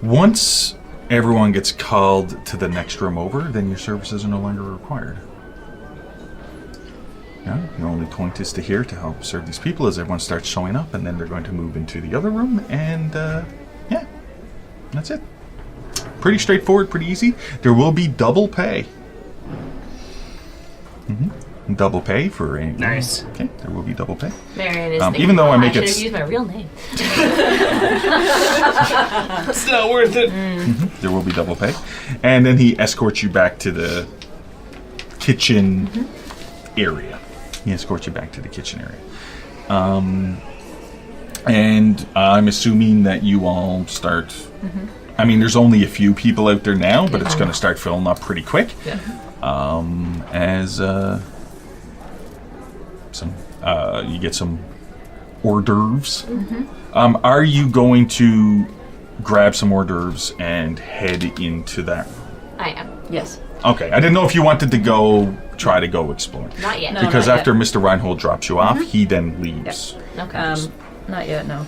once everyone gets called to the next room over, then your services are no longer required. Yeah, your only point is to here to help serve these people as everyone starts showing up, and then they're going to move into the other room, and that's it. Pretty straightforward, pretty easy. There will be double pay. Double pay for any. Nice. Okay, there will be double pay. Marion is even though I make should it. have used my real name. It's not worth it. There will be double pay, and then he escorts you back to the kitchen area. He escorts you back to the kitchen area, and I'm assuming that you all start. I mean, there's only a few people out there now, but it's going to start filling up pretty quick. Yeah. As you get some hors d'oeuvres. Are you going to grab some hors d'oeuvres and head into that? I am. Yes. Okay, I didn't know if you wanted to try to go explore. Not yet. No. Because not after Mr. Reinhold drops you off, he then leaves. Okay. Not yet, no.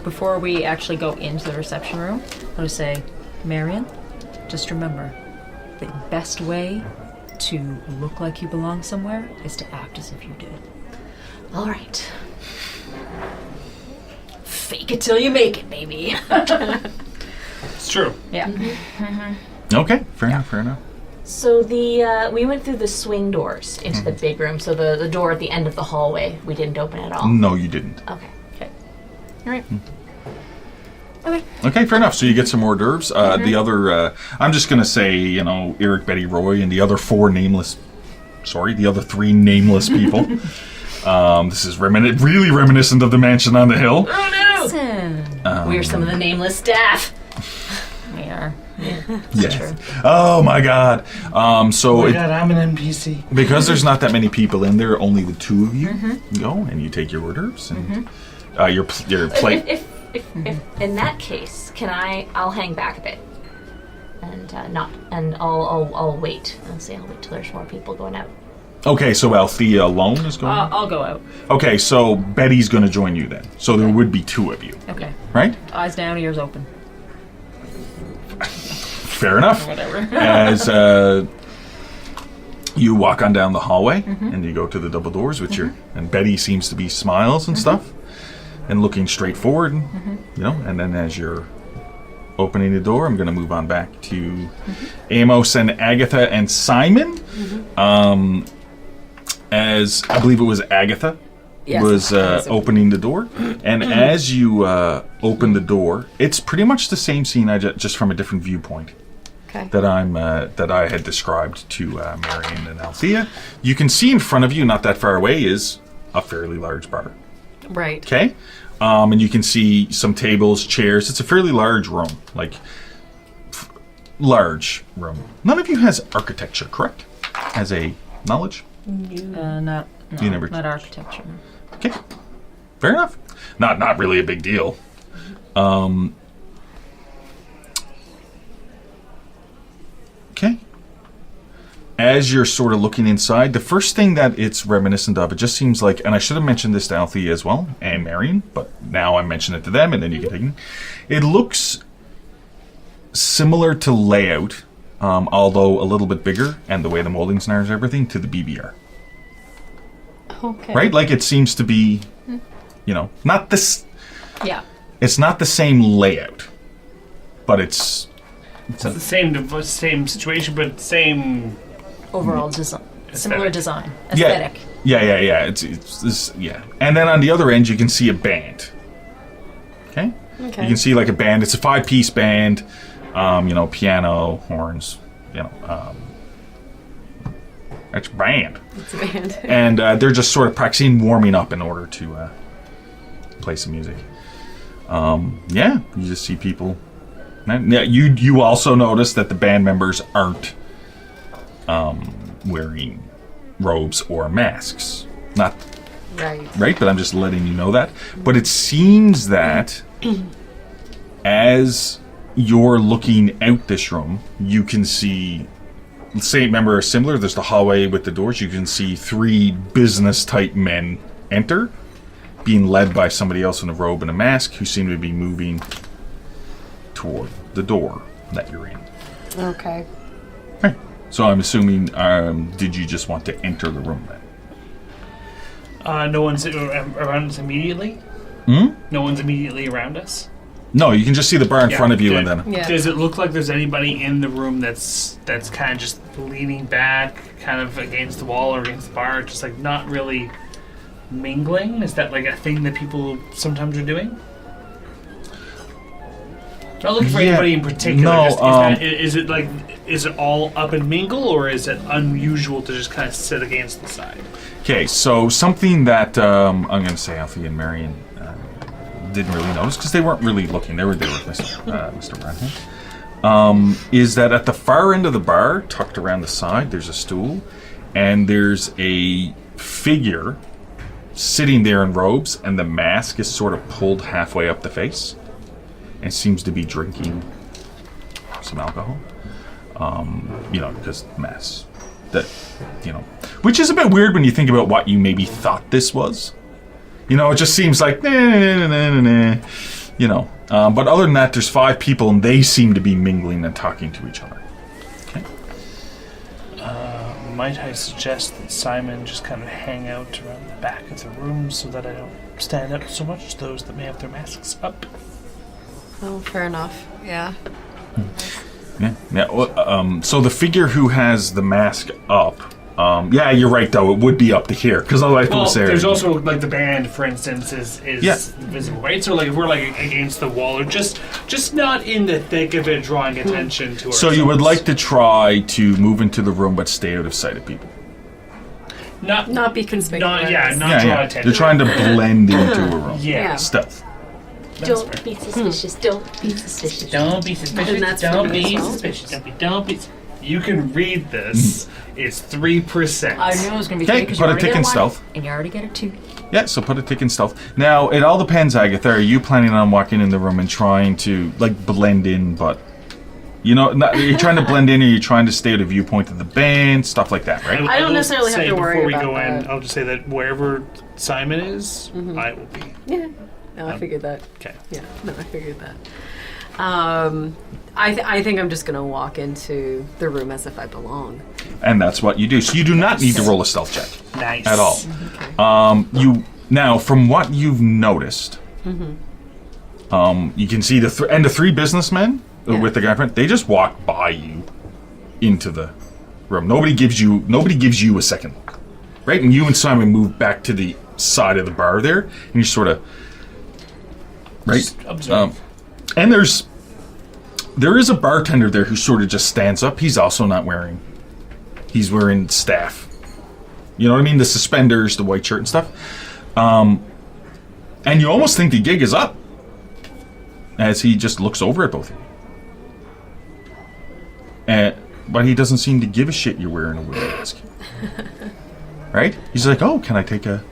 Before we actually go into the reception room, I would say, Marion, just remember, the best way to look like you belong somewhere is to act as if you do. All right. Fake it till you make it, baby. It's true. Yeah. Okay, fair enough. So we went through the swing doors into the big room. So the door at the end of the hallway, we didn't open at all. No, you didn't. Okay. All right. Okay, fair enough. So you get some hors d'oeuvres. The other, I'm just going to say, Eric, Betty, Roy, and the other three nameless people. This is really reminiscent of the mansion on the hill. Oh no! Listen. We're some of the nameless staff. We are. Yes. True. Oh my God. So Oh my God, I'm an NPC. because there's not that many people in there, only the two of you go, and you take your hors d'oeuvres and your plate. If in that case, I'll hang back a bit, and I'll wait. I'll wait till there's more people going out. Okay, so Althea alone is going. I'll go out. Okay, so Betty's going to join you then. So there would be two of you, Okay. right? Eyes down, ears open. Fair enough. Whatever. As you walk on down the hallway and you go to the double doors with and Betty seems to be smiles and stuff and looking straight forward, and then as you're opening the door, I'm going to move on back to Amos and Agatha and Simon. As I believe it was Agatha was opening the door, and as you open the door, it's pretty much the same scene, just from a different viewpoint. Okay. That I had described to Marion and Althea. You can see in front of you, not that far away, is a fairly large bar. Right. Okay, and you can see some tables, chairs. It's a fairly large room, large room. None of you has architecture, correct? As a knowledge? Not architecture. Okay, fair enough. Not really a big deal. Okay. As you're sort of looking inside, the first thing that it's reminiscent of, it just seems like, and I should have mentioned this to Althea as well, and Marion, but now I mention it to them, and then you can take it. It looks similar to layout, although a little bit bigger, and the way the moldings and everything, to the BBR. Okay. Right? Like it seems to be, not this. Yeah. It's not the same layout, but it's It's not the same situation, but same. Overall design. Similar design. Yeah. Aesthetic. Yeah. It's this. Yeah, and then on the other end, you can see a band. Okay. Okay. You can see like a band. It's a 5-piece band. Piano, horns, it's a band. It's a band. And they're just sort of practicing warming up in order to play some music. You just see people. Yeah, you also notice that the band members aren't wearing robes or masks. Not right, but I'm just letting you know that. But it seems that as you're looking out this room, you can see, say, remember similar, there's the hallway with the doors, you can see 3 business-type men enter, being led by somebody else in a robe and a mask, who seem to be moving toward the door that you're in. Okay. Right. So I'm assuming, did you just want to enter the room then? No one's around us immediately? No one's immediately around us? No, you can just see the bar in front of you, and then... Yeah. Does it look like there's anybody in the room that's kind of just leaning back, kind of against the wall or against the bar, just like not really mingling? Is that like a thing that people sometimes are doing? Not looking for anybody in particular. No, Is it all up and mingle, or is it unusual to just kind of sit against the side? Okay, so something that I'm going to say Alfie and Marion didn't really notice, because they weren't really looking. They were there with Mr. Branham. Is that at the far end of the bar, tucked around the side, there's a stool, and there's a figure sitting there in robes, and the mask is sort of pulled halfway up the face, and seems to be drinking some alcohol. Because masks, which is a bit weird when you think about what you maybe thought this was. It just seems like, but other than that, there's 5 people, and they seem to be mingling and talking to each other. Okay. Might I suggest that Simon just kind of hang out around the back of the room so that I don't stand out so much to those that may have their masks up? Oh, fair enough. Yeah. Yeah. Well, so the figure who has the mask up, you're right, though. It would be up to here, because otherwise people say... there's also, like, the band, for instance, is visible, right? So, like, if we're, like, against the wall, or just not in the thick of it, drawing attention to ourselves. So you would like to try to move into the room, but stay out of sight of people. Not be conspicuous. Not draw attention. They're trying to blend into a room. Yeah. Stealth. Don't be suspicious. Don't be suspicious. Don't be suspicious. And that's Don't for be myself. suspicious. Don't be. You can read this. It's 3%. I knew it was going to be Okay, 3 because put you a already tick get in 1, stealth. and you already get a 2. Yeah, so put a tick in stealth. Now, it all depends, Agatha. Are you planning on walking in the room and trying to, blend in, but... are you trying to blend in, or are you trying to stay at a viewpoint of the band, stuff like that, right? I don't necessarily have to worry before we about go that. in, I'll just say that wherever Simon is, I will be. Yeah. No, I figured that. Okay. Yeah. No, I figured that. I think I'm just going to walk into the room as if I belong. And that's what you do. So you do not need to roll a stealth check. Nice. At all. Okay. Now, from what you've noticed, you can see the 3 businessmen with the guy in front. They just walk by you into the room. Nobody gives you a second look, right? And you and Simon move back to the side of the bar there, and you sort of right. Observe. And there is a bartender there who sort of just stands up. He's also not wearing. He's wearing staff. You know what I mean? The suspenders, the white shirt and stuff. And you almost think the gig is up as he just looks over at both of you. But he doesn't seem to give a shit you're wearing a weird mask. Right? He's like, oh, could I take a...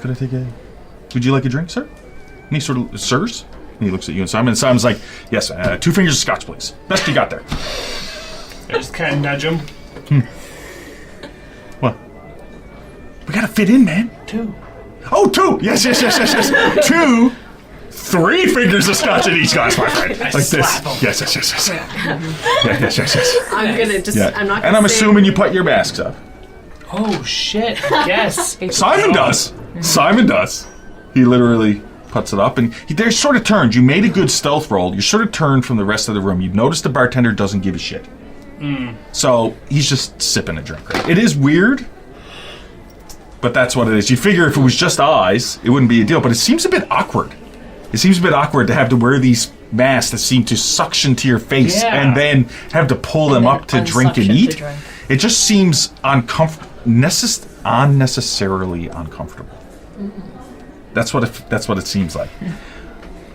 Would you like a drink, sir? And he sort of, sirs? And he looks at you and Simon. And Simon's like, yes, 2 fingers of scotch, please. Best you got there. I just kind of nudge him. What? We gotta fit in, man. 2. Oh, 2! Yes. 2, 3 fingers of scotch in each glass, my friend. Like this. Yes. Yes. I'm going to just... Yeah. I'm not and gonna I'm say- assuming you put your masks up. Oh, shit. Yes. Simon does. He literally puts it up, and they're sort of turned. You made a good stealth roll. You're sort of turned from the rest of the room. You've noticed the bartender doesn't give a shit. So he's just sipping a drink. Right? It is weird, but that's what it is. You figure if it was just eyes, it wouldn't be a deal, but it seems a bit awkward. It seems a bit awkward to have to wear these masks that seem to suction to your face Yeah. and then have to pull them then up to drink and unsuction eat. to drink. It just seems unnecessarily uncomfortable. That's what it seems like.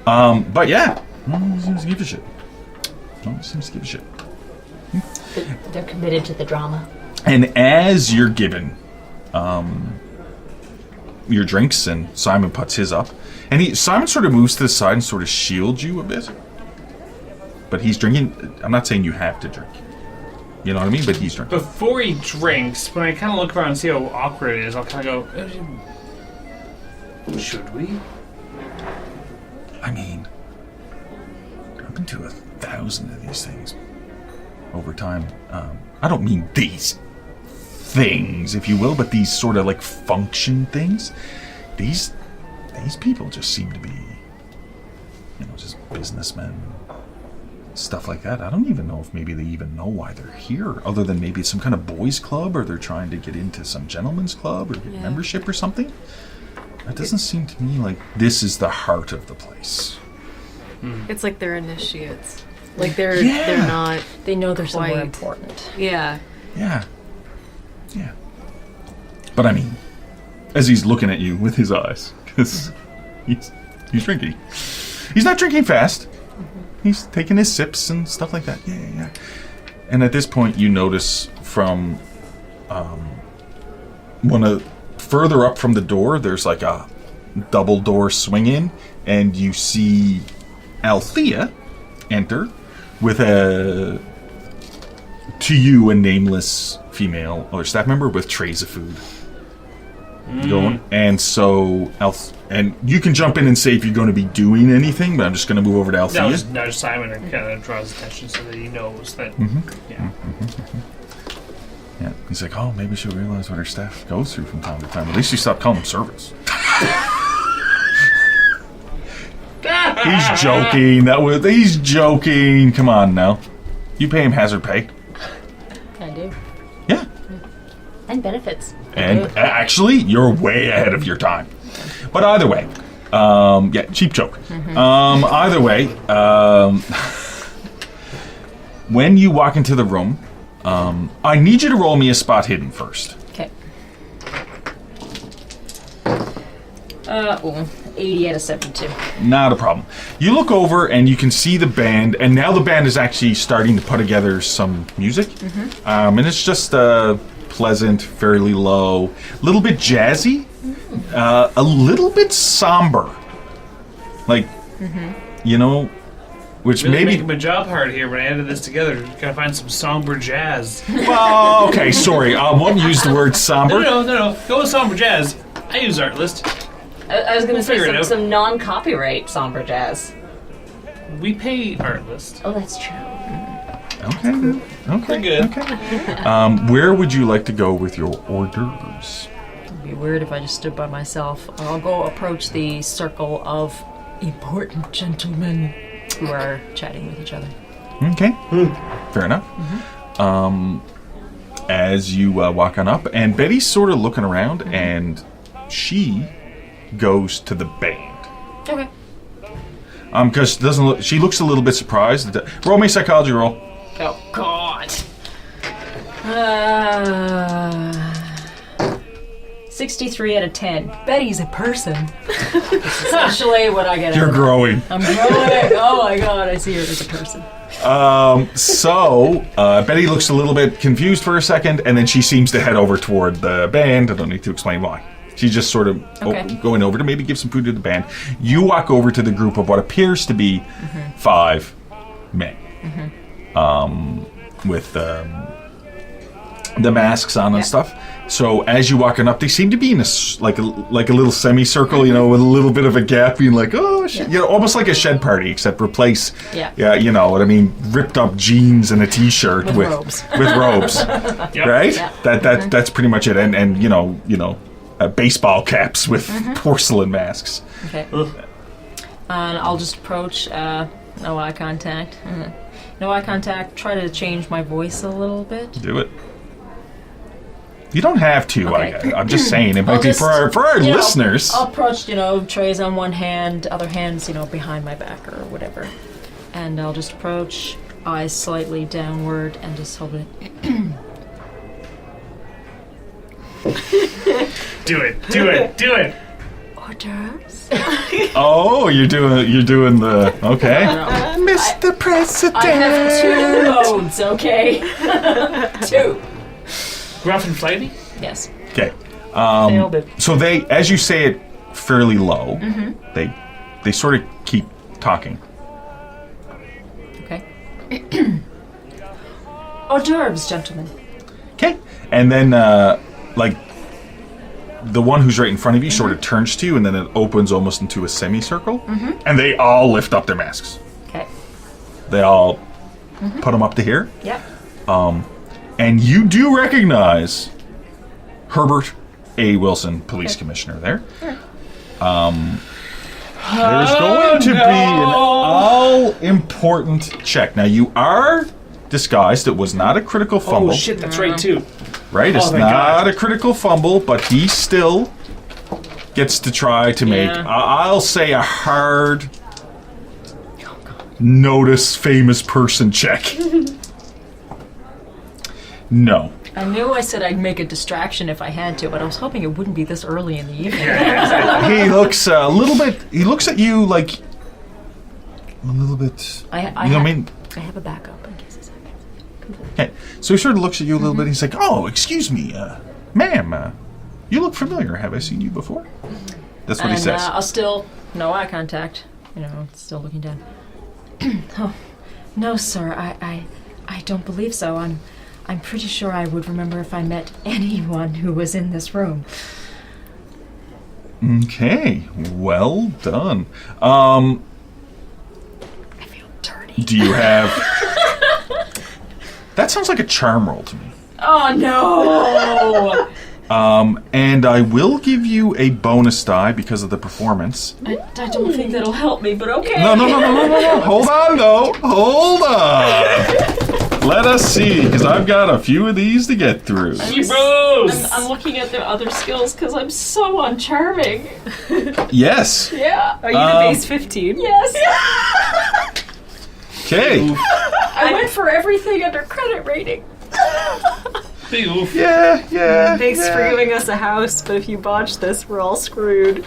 But yeah, no one seems to give a shit. No one seems to give a shit. They're committed to the drama. And as you're given your drinks, and Simon puts his up, and Simon sort of moves to the side and sort of shields you a bit. But he's drinking. I'm not saying you have to drink. You know what I mean? But he's drinking. Before he drinks, when I kind of look around and see how awkward it is, I'll kind of go, should we? I mean, I've been to 1,000 of these things over time. I don't mean these things, if you will, but these sort of like function things. These people just seem to be, just businessmen, stuff like that. I don't even know if maybe they even know why they're here, other than maybe it's some kind of boys' club, or they're trying to get into some gentleman's club or get membership or something. It doesn't seem to me like this is the heart of the place. It's like they're initiates. Like they're not. They know they're somewhere Quite. important. Yeah. Yeah. But I mean, as he's looking at you with his eyes, because he's drinking. He's not drinking fast. He's taking his sips and stuff like that. Yeah. And at this point, you notice from further up from the door, there's like a double door swing in, and you see Althea enter with a nameless female or staff member with trays of food going. And so and you can jump in and say if you're going to be doing anything, but I'm just going to move over to Althea. Now just nudge Simon and kind of draw his attention so that he knows that. Yeah, he's like, oh, maybe she'll realize what her staff goes through from time to time. At least you stop calling them servants. He's joking. He's joking. Come on now. You pay him hazard pay. I do. Yeah. And benefits. And actually, you're way ahead of your time. But either way, cheap joke. Either way, when you walk into the room, I need you to roll me a spot hidden first. Okay. 80 out of 72. Not a problem. You look over and you can see the band, and now the band is actually starting to put together some music. And it's just pleasant, fairly low, a little bit jazzy, a little bit somber. Like, which Really maybe... making my job hard here when I added this together. Gotta find some somber jazz. Well, okay, sorry. I won't use the word somber. No. Go with somber jazz. I use Artlist. I was going to figure it say out. some non-copyright somber jazz. We pay Artlist. Oh, that's true. Okay. We're good. Okay. Where would you like to go with your hors d'oeuvres? It'd be weird if I just stood by myself. I'll go approach the circle of important gentlemen who are chatting with each other. Okay. Fair enough. As you walk on up, and Betty's sort of looking around, and she goes to the band. Okay. Because she looks a little bit surprised. Roll me a psychology roll. Oh, God. 63 out of 10. Betty's a person. That's essentially what I get You're out of it. growing. I'm growing. Oh my God, I see her as a person. So Betty looks a little bit confused for a second, and then she seems to head over toward the band. I don't need to explain why. She's just sort of going over to maybe give some food to the band. You walk over to the group of what appears to be 5 men. With the masks on and stuff. So as you're walking up, they seem to be in a little semicircle, with a little bit of a gap, being like, oh shit, almost like a shed party, except replace, you know what I mean, ripped up jeans and a t-shirt with robes, right? Yeah. That's pretty much it, and baseball caps with porcelain masks. Okay. And I'll just approach, no eye contact. No eye contact, try to change my voice a little bit. Do it. You don't have to. Okay. I'm just saying. It might be for our listeners. I'll approach, trays on one hand, other hand's, behind my back or whatever. And I'll just approach, eyes slightly downward, and just hold it. Do it. Hors d'oeuvres? Oh, you're doing the okay. Mr. President. I have 2 modes, okay? 2. Gruff and flighty? Yes. Okay. Nailed it. So they, as you say it fairly low, they sort of keep talking. Okay. Hors d'oeuvres, gentlemen. Okay. And then, like, the one who's right in front of you sort of turns to you, and then it opens almost into a semicircle, and they all lift up their masks. Okay. They all put them up to here. Yep. And you do recognize Herbert A. Wilson, police commissioner there. There's going to be an all-important check. Now, you are disguised. It was not a critical fumble. Oh shit, that's right too. Right? It's thank not God. a critical fumble, but he still gets to try to make, I'll say, a hard notice famous person check. No. I knew I said I'd make a distraction if I had to, but I was hoping it wouldn't be this early in the evening. He looks a little bit, he looks at you like a little bit, I you know what I mean? I have a backup in case this happens. Okay. So he sort of looks at you a little bit. He's like, "Oh, excuse me, ma'am. You look familiar. Have I seen you before?" That's what he says. I'll still, no eye contact. Still looking down. Oh, no, sir. I don't believe so. I'm pretty sure I would remember if I met anyone who was in this room. Okay. Well done. I feel dirty. Do you have? That sounds like a charm roll to me. Oh no! And I will give you a bonus die because of the performance. I don't think that'll help me, but okay. No. Hold on, though. Hold on. Let us see, because I've got a few of these to get through. I'm looking at the other skills because I'm so uncharming. Yes. Yeah. Are you the base 15? Yes. Okay. I went for everything under credit rating. Big oof. Yeah. Thanks for giving us a house, but if you botch this, we're all screwed.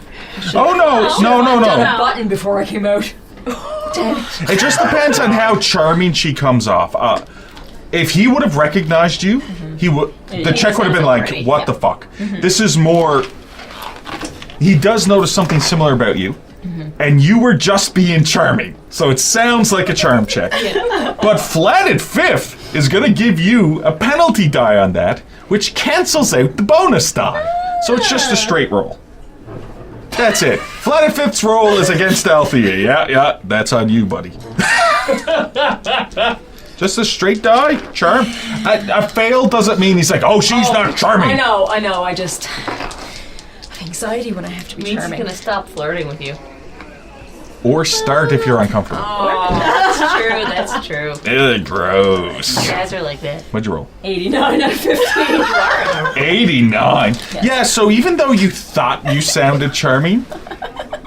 Oh, no. Done a button before I came out. It just depends on how charming she comes off. If he would have recognized you, he would. The check would have been like, pretty, "What the fuck?" This is more. He does notice something similar about you, and you were just being charming, so it sounds like a charm check. But flatted fifth is going to give you a penalty die on that, which cancels out the bonus die. So it's just a straight roll. That's it. Flatted fifth's roll is against Althea. Yeah, that's on you, buddy. Just a straight die? Charm? A fail doesn't mean he's like, oh, she's not charming. I know. I just have anxiety when I have to be Means he's charming. gonna stop flirting with you. Or start if you're uncomfortable. That's true. Ugh, gross. You guys are like that. What'd you roll? 89 out of 15. 89. Yeah, so even though you thought you sounded charming,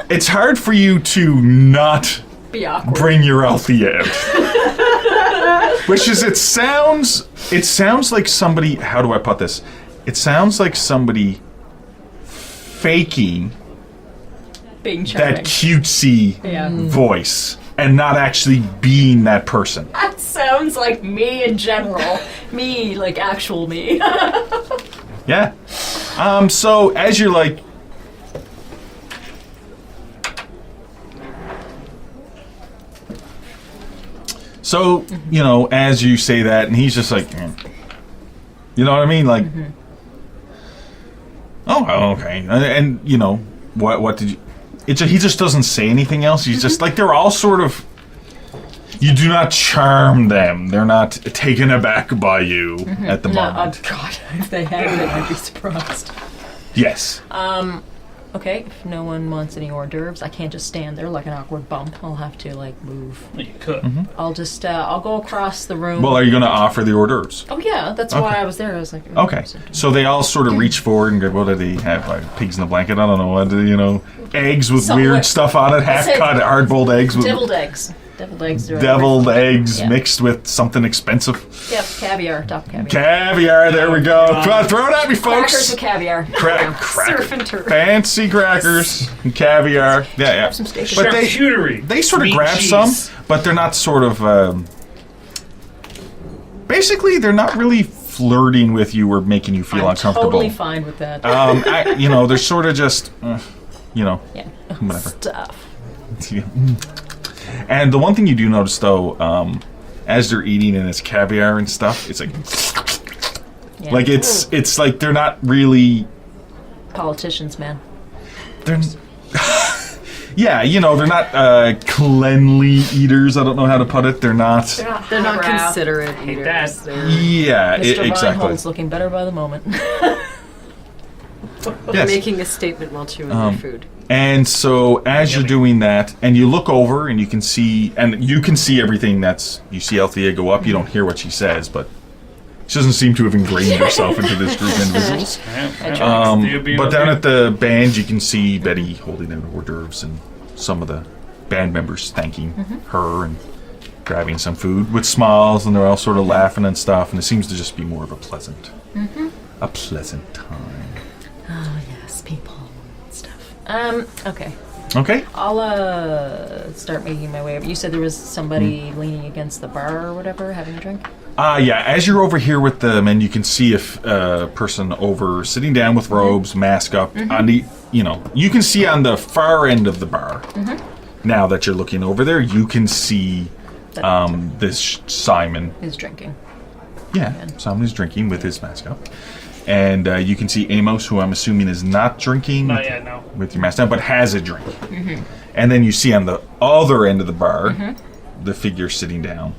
it's hard for you to not Be awkward. bring your Althea out. Which is, it sounds like somebody, how do I put this? It sounds like somebody faking Being charming. that cutesy voice and not actually being that person. That sounds like me in general. Me, like actual me. Yeah. So as you're like, so, you know, as you say that, and he's just like, you know what I mean? Like, oh, okay. And you know, what did you, he just doesn't say anything else. He's just like, they're all sort of, you do not charm them. They're not taken aback by you at the moment. Oh God, if they had it, I'd be surprised. Yes. Okay, if no one wants any hors d'oeuvres, I can't just stand there like an awkward bump. I'll have to like move. Well, you could. I'll just I'll go across the room. Well, are you going to offer the hors d'oeuvres? Oh yeah, that's why I was there. I was like, Okay. So they all sort of reach forward and go, what do they have? Like pigs in a blanket? I don't know. What do you know? Eggs with Somewhat. weird stuff on it. Half say cut hard boiled eggs with. deviled eggs. Deviled eggs. Are Deviled eggs Yeah. mixed with something expensive. Yep, caviar, top caviar. Caviar, there we go. Come on, throw it at me, Crackers folks. with caviar. Surf and turf. Fancy crackers and caviar. Yeah. Have some steak. But Charcuterie. they sort of Sweet grab cheese. some, but they're not sort of. Basically, they're not really flirting with you or making you feel I'm uncomfortable. totally fine with that. They're sort of just, yeah. whatever. Stuff. And the one thing you do notice, though, as they're eating and it's caviar and stuff, it's like, Yeah. like it's like they're not really. Politicians, man. They're. Yeah, they're not cleanly eaters. I don't know how to put it. They're not. They're not highbrow. considerate Hate eaters. that. They're Yeah, Mr. exactly. Reinhold's looking better by the moment. Yes. making a statement while chewing their food. And so as you're doing that, and you look over and you can see everything you see Althea go up. You don't hear what she says, but she doesn't seem to have ingrained herself into this group of individuals. But down at the band, you can see Betty holding out hors d'oeuvres and some of the band members thanking her and grabbing some food with smiles, and they're all sort of laughing and stuff. And it seems to just be more of a pleasant time. Oh, yes, people and stuff. Okay. Okay. I'll start making my way over. You said there was somebody leaning against the bar or whatever, having a drink? Yeah, as you're over here with them, and you can see a person over sitting down with robes, mask up. On the, you can see on the far end of the bar. Now that you're looking over there, you can see this Simon. Is drinking. Yeah, Simon is drinking with his mask up. And you can see Amos, who I'm assuming is not drinking Not yet, no. with your mask down, but has a drink. And then you see on the other end of the bar, the figure sitting down.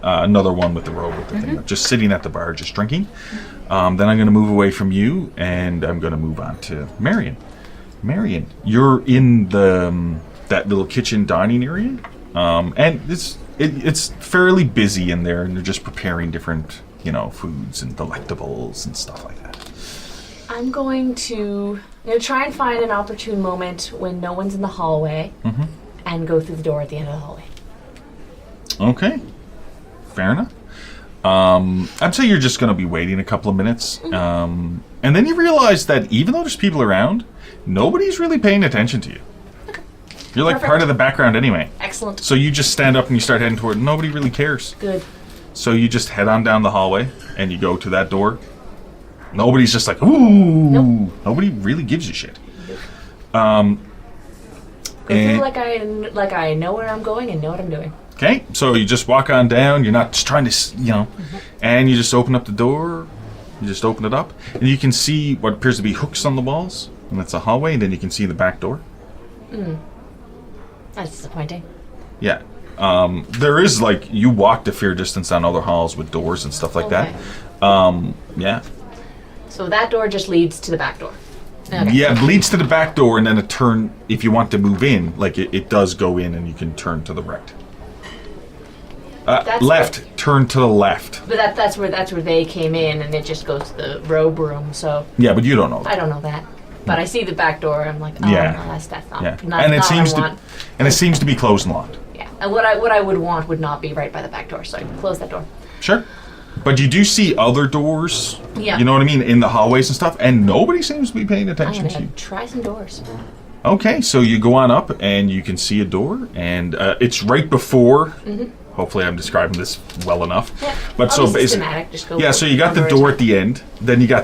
Another one with the robe with the thing, just sitting at the bar, just drinking. Then I'm going to move away from you, and I'm going to move on to Marion. Marion, you're in that little kitchen dining area, and it's fairly busy in there, and they're just preparing different foods and delectables and stuff like that. I'm going to try and find an opportune moment when no one's in the hallway and go through the door at the end of the hallway. Okay. Fair enough. I'd say you're just going to be waiting a couple of minutes. And then you realize that even though there's people around, nobody's really paying attention to you. You're like part of the background anyway. Excellent. So you just stand up and you start heading toward it. Nobody really cares. Good. So you just head on down the hallway and you go to that door. Nobody's just like, ooh. Nope. Nobody really gives a shit. I feel And- like I know where I'm going and know what I'm doing. Okay, so you just walk on down. You're not just trying to, and you just open up the door. You just open it up, and you can see what appears to be hooks on the walls, and that's a hallway. And then you can see the back door. That's disappointing. Yeah, there is you walked a fair distance on other halls with doors and stuff like that. Yeah, So that door just leads to the back door. Okay. yeah, it leads to the back door, and then a turn. If you want to move in, it does go in, and you can turn to the right. Left. Turn to the left. But that's where they came in, and it just goes to the robe room. So Yeah, but you don't know that. I don't know that. But I see the back door. I'm like, oh Yeah. no, that's not. Yeah, Not, and it not seems what I to, want. and it seems to be closed and locked. Yeah, and what I would want would not be right by the back door. So I can close that door. Sure. But you do see other doors, Yeah. you know what I mean, in the hallways and stuff, and nobody seems to be paying I'm attention to gonna you. try some doors. Okay, so you go on up, and you can see a door, and it's right before. Hopefully, I'm describing this well enough. Yeah. But I'll so be basically, systematic. Just go. yeah. So you got the one door at at the end, then you got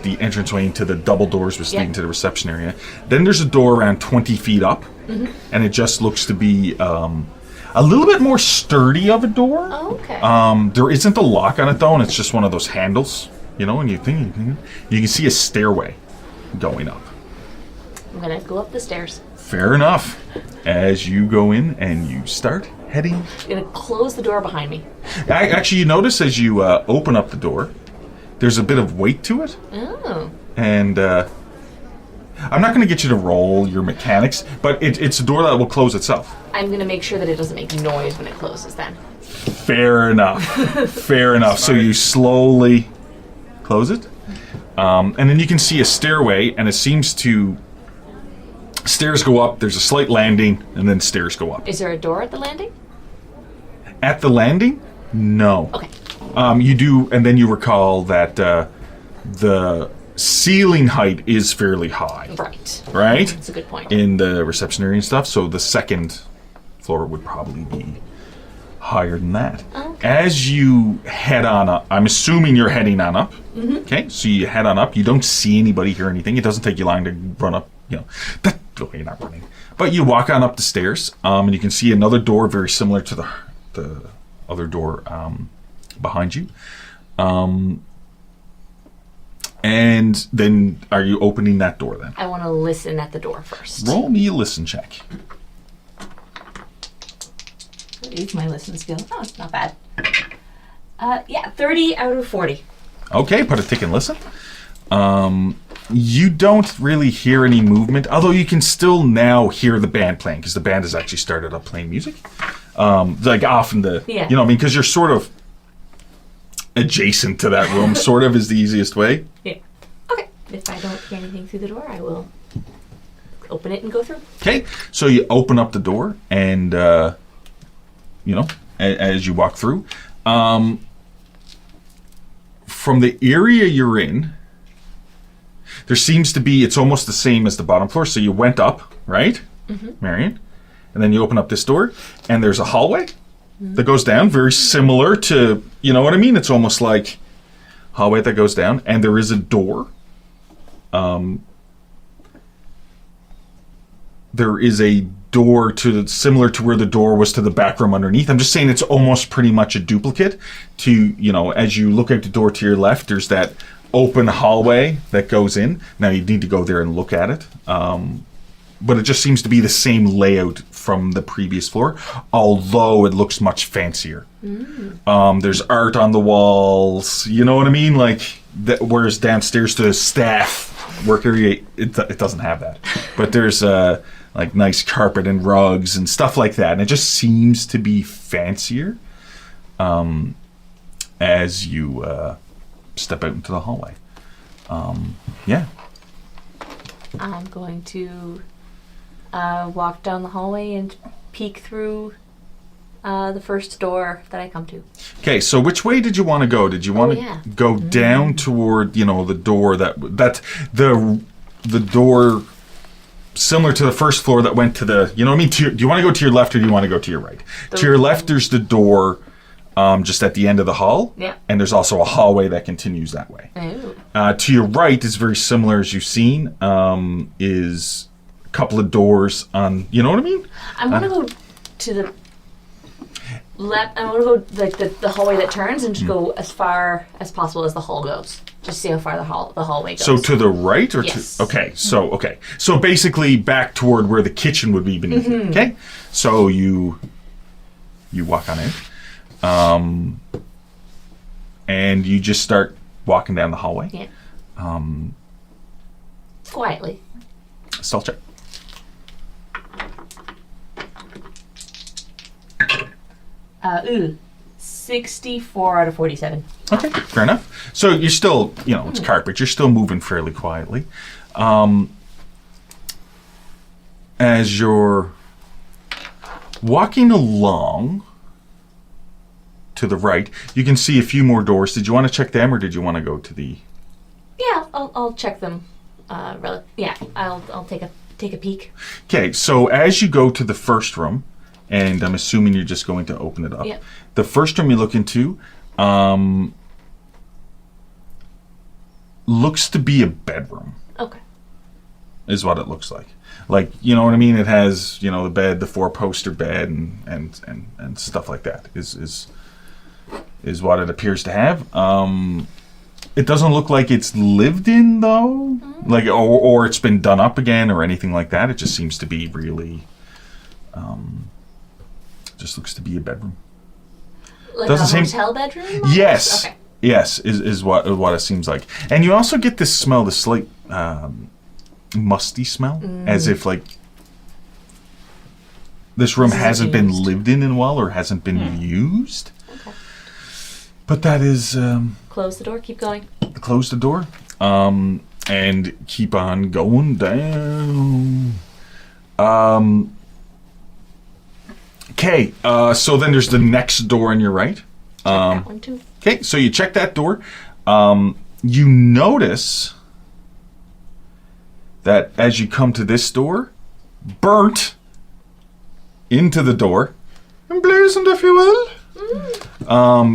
the entranceway into the double doors which Yeah. lead to the reception area. Then there's a door around 20 feet up, and it just looks to be a little bit more sturdy of a door. Oh, okay. There isn't a lock on it though, and it's just one of those handles, and you can see a stairway going up. I'm gonna go up the stairs. Fair enough. As you go in and you start heading, I'm gonna close the door behind me. actually, you notice as you open up the door, there's a bit of weight to it, Oh. and I'm not going to get you to roll your mechanics, but it's a door that will close itself. I'm gonna make sure that it doesn't make noise when it closes. Then. Fair enough. Fair enough. So you slowly close it, and then you can see a stairway, and it seems to Stairs go up, there's a slight landing, and then stairs go up. Is there a door at the landing? At the landing? No. Okay. You do, and then you recall that the ceiling height is fairly high. Right? That's a good point. In the reception area and stuff, so the second floor would probably be higher than that. Okay. As you head on up, I'm assuming you're heading on up. Mm-hmm. Okay, so you head on up. You don't see anybody, hear anything. It doesn't take you long to run up. You're not running. But you walk on up the stairs, and you can see another door very similar to the other door behind you. And then, are you opening that door then? I want to listen at the door first. Roll me a listen check. Use my listen skill. Oh, it's not bad. 30 out of 40. Okay, put a tick and listen. You don't really hear any movement, although you can still now hear the band playing, because the band has actually started up playing music. Like off in the, yeah. You know what I mean? Because you're sort of adjacent to that room, sort of is the easiest way. Yeah. Okay. If I don't hear anything through the door, I will open it and go through. Okay, so you open up the door, and, as you walk through, from the area you're in, there seems to be, it's almost the same as the bottom floor. So you went up, right, Marion? And then you open up this door, and there's a hallway that goes down, very similar to, you know what I mean? It's almost like hallway that goes down, and there is a door. There is a door similar to where the door was to the back room underneath. I'm just saying it's almost pretty much a duplicate to, as you look out the door to your left, there's that open hallway that goes in. Now you need to go there and look at it. But it just seems to be the same layout from the previous floor, although it looks much fancier. There's art on the walls, you know what I mean? Like, whereas downstairs to the staff work area, it doesn't have that. But there's like nice carpet and rugs and stuff like that, and it just seems to be fancier as you step out into the hallway. Yeah. I'm going to walk down the hallway and peek through the first door that I come to. Okay, so which way did you want to go? Did you want to go down toward, the door that's the door similar to the first floor that went to the, you know what I mean? Do you want to go to your left or do you want to go to your right? To your left, there's the door just at the end of the hall. Yeah. And there's also a hallway that continues that way. Oh. To your right is very similar as you've seen, is a couple of doors on, you know what I mean? I want to go to the left. I want to go like the hallway that turns and just go as far as possible as the hall goes. Just see how far the hallway goes. So to the right or yes. to... Okay, so basically back toward where the kitchen would be beneath you, okay? So you walk on in. And you just start walking down the hallway. Yeah. Quietly. Stealth check. Ooh. 64 out of 47. Okay, fair enough. So you're still, it's carpet. You're still moving fairly quietly. As you're walking along to the right, you can see a few more doors. Did you want to check them, or did you want to go to the... Yeah, I'll check them. I'll take a peek. Okay, so as you go to the first room, and I'm assuming you're just going to open it up. Yeah. The first room you look into looks to be a bedroom. Okay. Is what it looks like. Like, you know what I mean? It has, the bed, the 4-poster bed, and stuff like that. Is what it appears to have. It doesn't look like it's lived in though, like or it's been done up again or anything like that. It just seems to be really. Just looks to be a bedroom. Like Doesn't a seem... hotel bedroom? Yes. Okay. Yes, is what it seems like. And you also get this smell, this slight musty smell, as if like this room hasn't been lived in a while or hasn't been used. Okay. But that is... Close the door, keep going. Close the door, and keep on going down. Okay, so then there's the next door on your right. That one too. Okay, so you check that door. You notice that as you come to this door, burnt into the door, emblazoned if you will,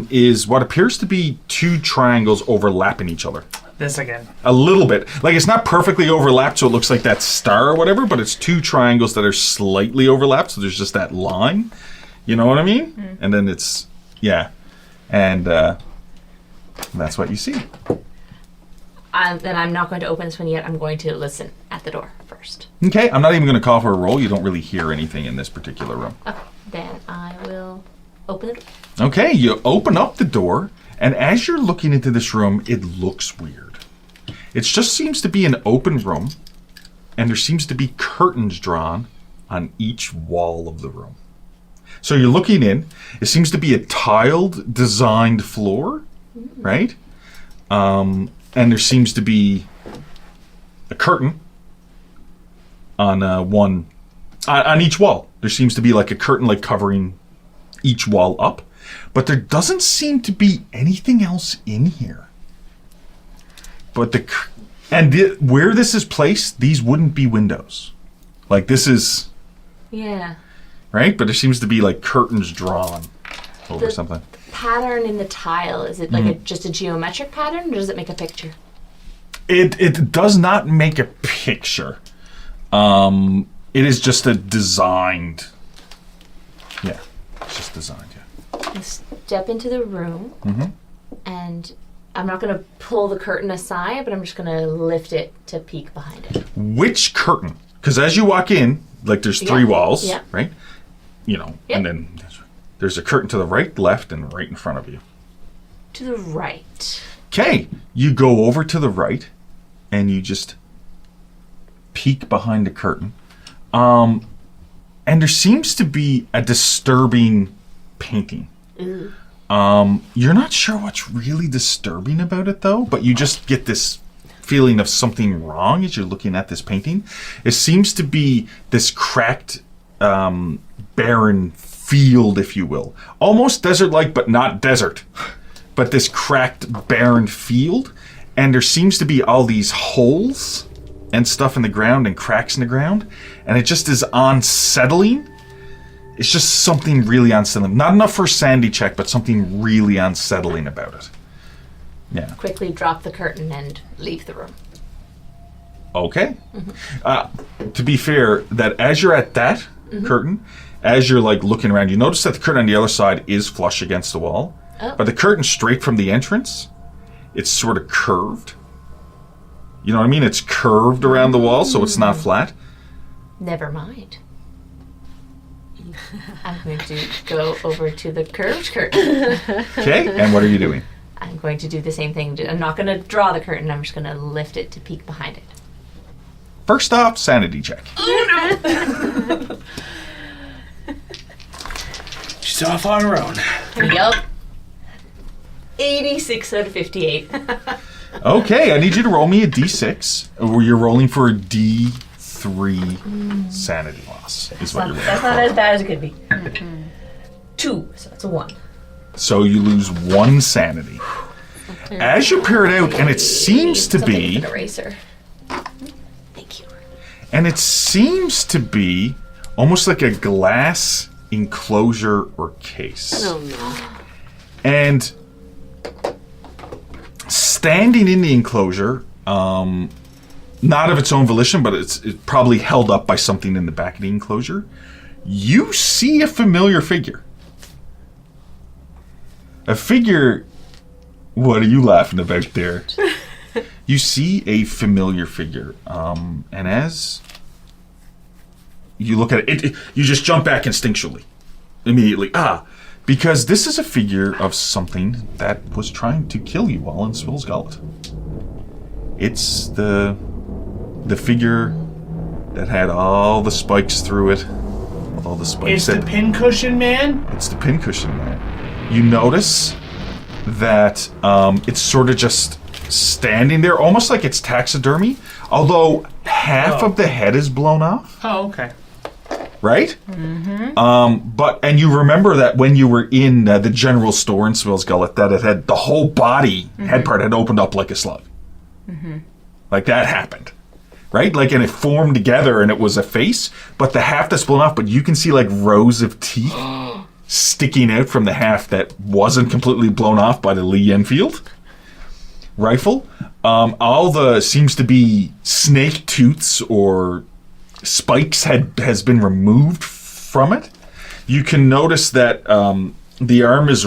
is what appears to be two triangles overlapping each other. This again. A little bit. Like, it's not perfectly overlapped, so it looks like that star or whatever, but it's two triangles that are slightly overlapped, so there's just that line. You know what I mean? And then it's, yeah. And that's what you see. Then I'm not going to open this one yet. I'm going to listen at the door first. Okay, I'm not even going to call for a roll. You don't really hear anything in this particular room. Okay, then I will open the door. Okay, you open up the door, and as you're looking into this room, it looks weird. It just seems to be an open room, and there seems to be curtains drawn on each wall of the room. So you're looking in, it seems to be a tiled, designed floor, right? And there seems to be a curtain on on each wall. There seems to be like a curtain like covering each wall up, but there doesn't seem to be anything else in here. But where this is placed, these wouldn't be windows. Like, this is... Yeah. Right? But there seems to be, like, curtains drawn over something. The pattern in the tile, is it like just a geometric pattern, or does it make a picture? It does not make a picture. It is just a designed... Yeah. It's just designed, yeah. I step into the room, and... I'm not going to pull the curtain aside, but I'm just going to lift it to peek behind it. Which curtain? Because as you walk in, like, there's three walls, right? You know, and then there's a curtain to the right, left, and right in front of you. To the right. Okay, you go over to the right, and you just peek behind the curtain. And there seems to be a disturbing painting. Ooh. You're not sure what's really disturbing about it, though, but you just get this feeling of something wrong as you're looking at this painting. It seems to be this cracked, barren field, if you will. Almost desert-like, but not desert. But this cracked, barren field, and there seems to be all these holes and stuff in the ground and cracks in the ground, and it just is unsettling. It's just something really unsettling. Not enough for a sandy check, but something really unsettling about it. Yeah. Quickly drop the curtain and leave the room. Okay. To be fair, that as you're at that curtain, as you're like looking around, you notice that the curtain on the other side is flush against the wall. Oh. But the curtain straight from the entrance, it's sort of curved. You know what I mean? It's curved around the wall, so it's not flat. Never mind. I'm going to go over to the curved curtain. Okay, and what are you doing? I'm going to do the same thing. I'm not going to draw the curtain. I'm just going to lift it to peek behind it. First off, sanity check. She's off on her own. Yup. 86 out of 58. Okay, I need you to roll me a d6, where you're rolling for a d3 sanity loss. Is what you're rolling. That's not as bad as it could be. 2, so that's a 1. So you lose 1 sanity. As you peer it out, and it seems to be... An eraser. Thank you. And it seems to be almost like a glass enclosure or case. Oh no. And standing in the enclosure, not of its own volition, but it's probably held up by something in the back of the enclosure, you see a familiar figure. A figure... What are you laughing about there? You see a familiar figure, and as you look at it, you just jump back instinctually, immediately. Because this is a figure of something that was trying to kill you all in Swill's Gullet. It's the figure that had all the spikes through it. All the spikes. It's the pincushion man? It's the pincushion man. You notice that it's sort of just standing there, almost like it's taxidermy, although half of the head is blown off. Oh, okay. right? Mm-hmm. And you remember that when you were in the general store in Swill's Gullet, that it had the whole body head part had opened up like a slug. Mm-hmm. Like that happened, right? Like, and it formed together and it was a face, but the half that's blown off, but you can see like rows of teeth sticking out from the half that wasn't completely blown off by the Lee Enfield rifle. All the seems to be snake tooths or spikes has been removed from it. You can notice that the arm is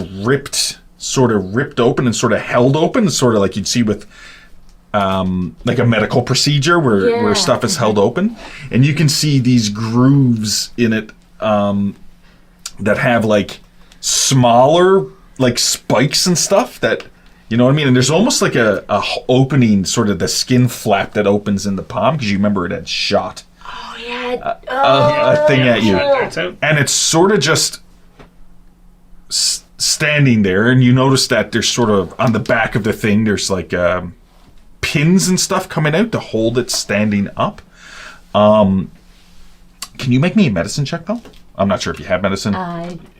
sort of ripped open and sort of held open, sort of like you'd see with like a medical procedure where stuff is held open. And you can see these grooves in it that have like smaller like spikes and stuff that, you know what I mean? And there's almost like a opening, sort of the skin flap that opens in the palm, because you remember it had shot a thing at you. And it's sort of just standing there, and you notice that there's sort of, on the back of the thing, there's like pins and stuff coming out to hold it standing up. Can you make me a medicine check, though? I'm not sure if you have medicine.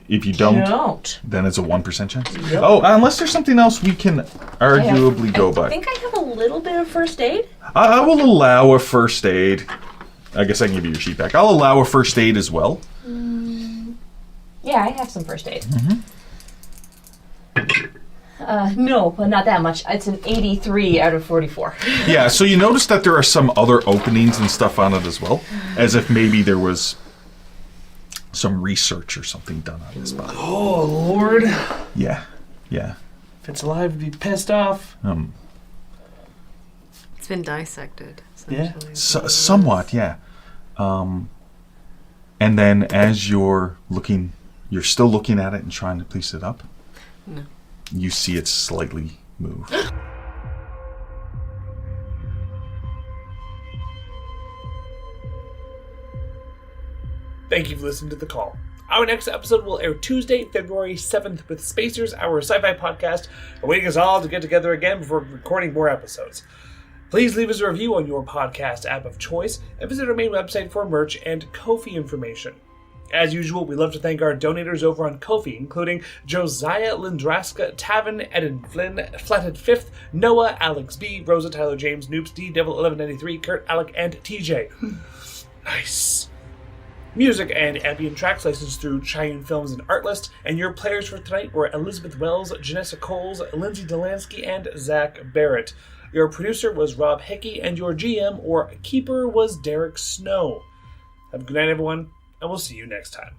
If you don't, then it's a 1% chance. Yep. Oh, unless there's something else we can arguably go by. I think I have a little bit of first aid. I will allow a first aid. I guess I can give you your sheet back. I'll allow a first aid as well. Yeah, I have some first aid. No, but not that much. It's an 83 out of 44. Yeah, so you notice that there are some other openings and stuff on it as well, as if maybe there was some research or something done on this body. Oh, Lord. Yeah. If it's alive, I'd be pissed off. It's been dissected, essentially. Yeah. Somewhat, yeah. And then as you're still looking at it and trying to piece it up. No. You see it slightly move. Thank you for listening to The Call. Our next episode will air Tuesday, February 7th with Spacers, our sci-fi podcast, awaiting us all to get together again before recording more episodes. Please leave us a review on your podcast app of choice and visit our main website for merch and Ko-fi information. As usual, we'd love to thank our donators over on Ko-fi, including Josiah Lindraska, Tavin, Eden Flynn, Flathead Fifth, Noah, Alex B, Rosa, Tyler James, Noops D, Devil 1193, Kurt, Alec, and TJ. Nice. Music and ambient tracks licensed through Cheyenne Films and Artlist, and your players for tonight were Elizabeth Wells, Janessa Coles, Lindsay Delansky, and Zach Barrett. Your producer was Rob Hickey, and your GM or keeper was Derek Snow. Have a good night, everyone, and we'll see you next time.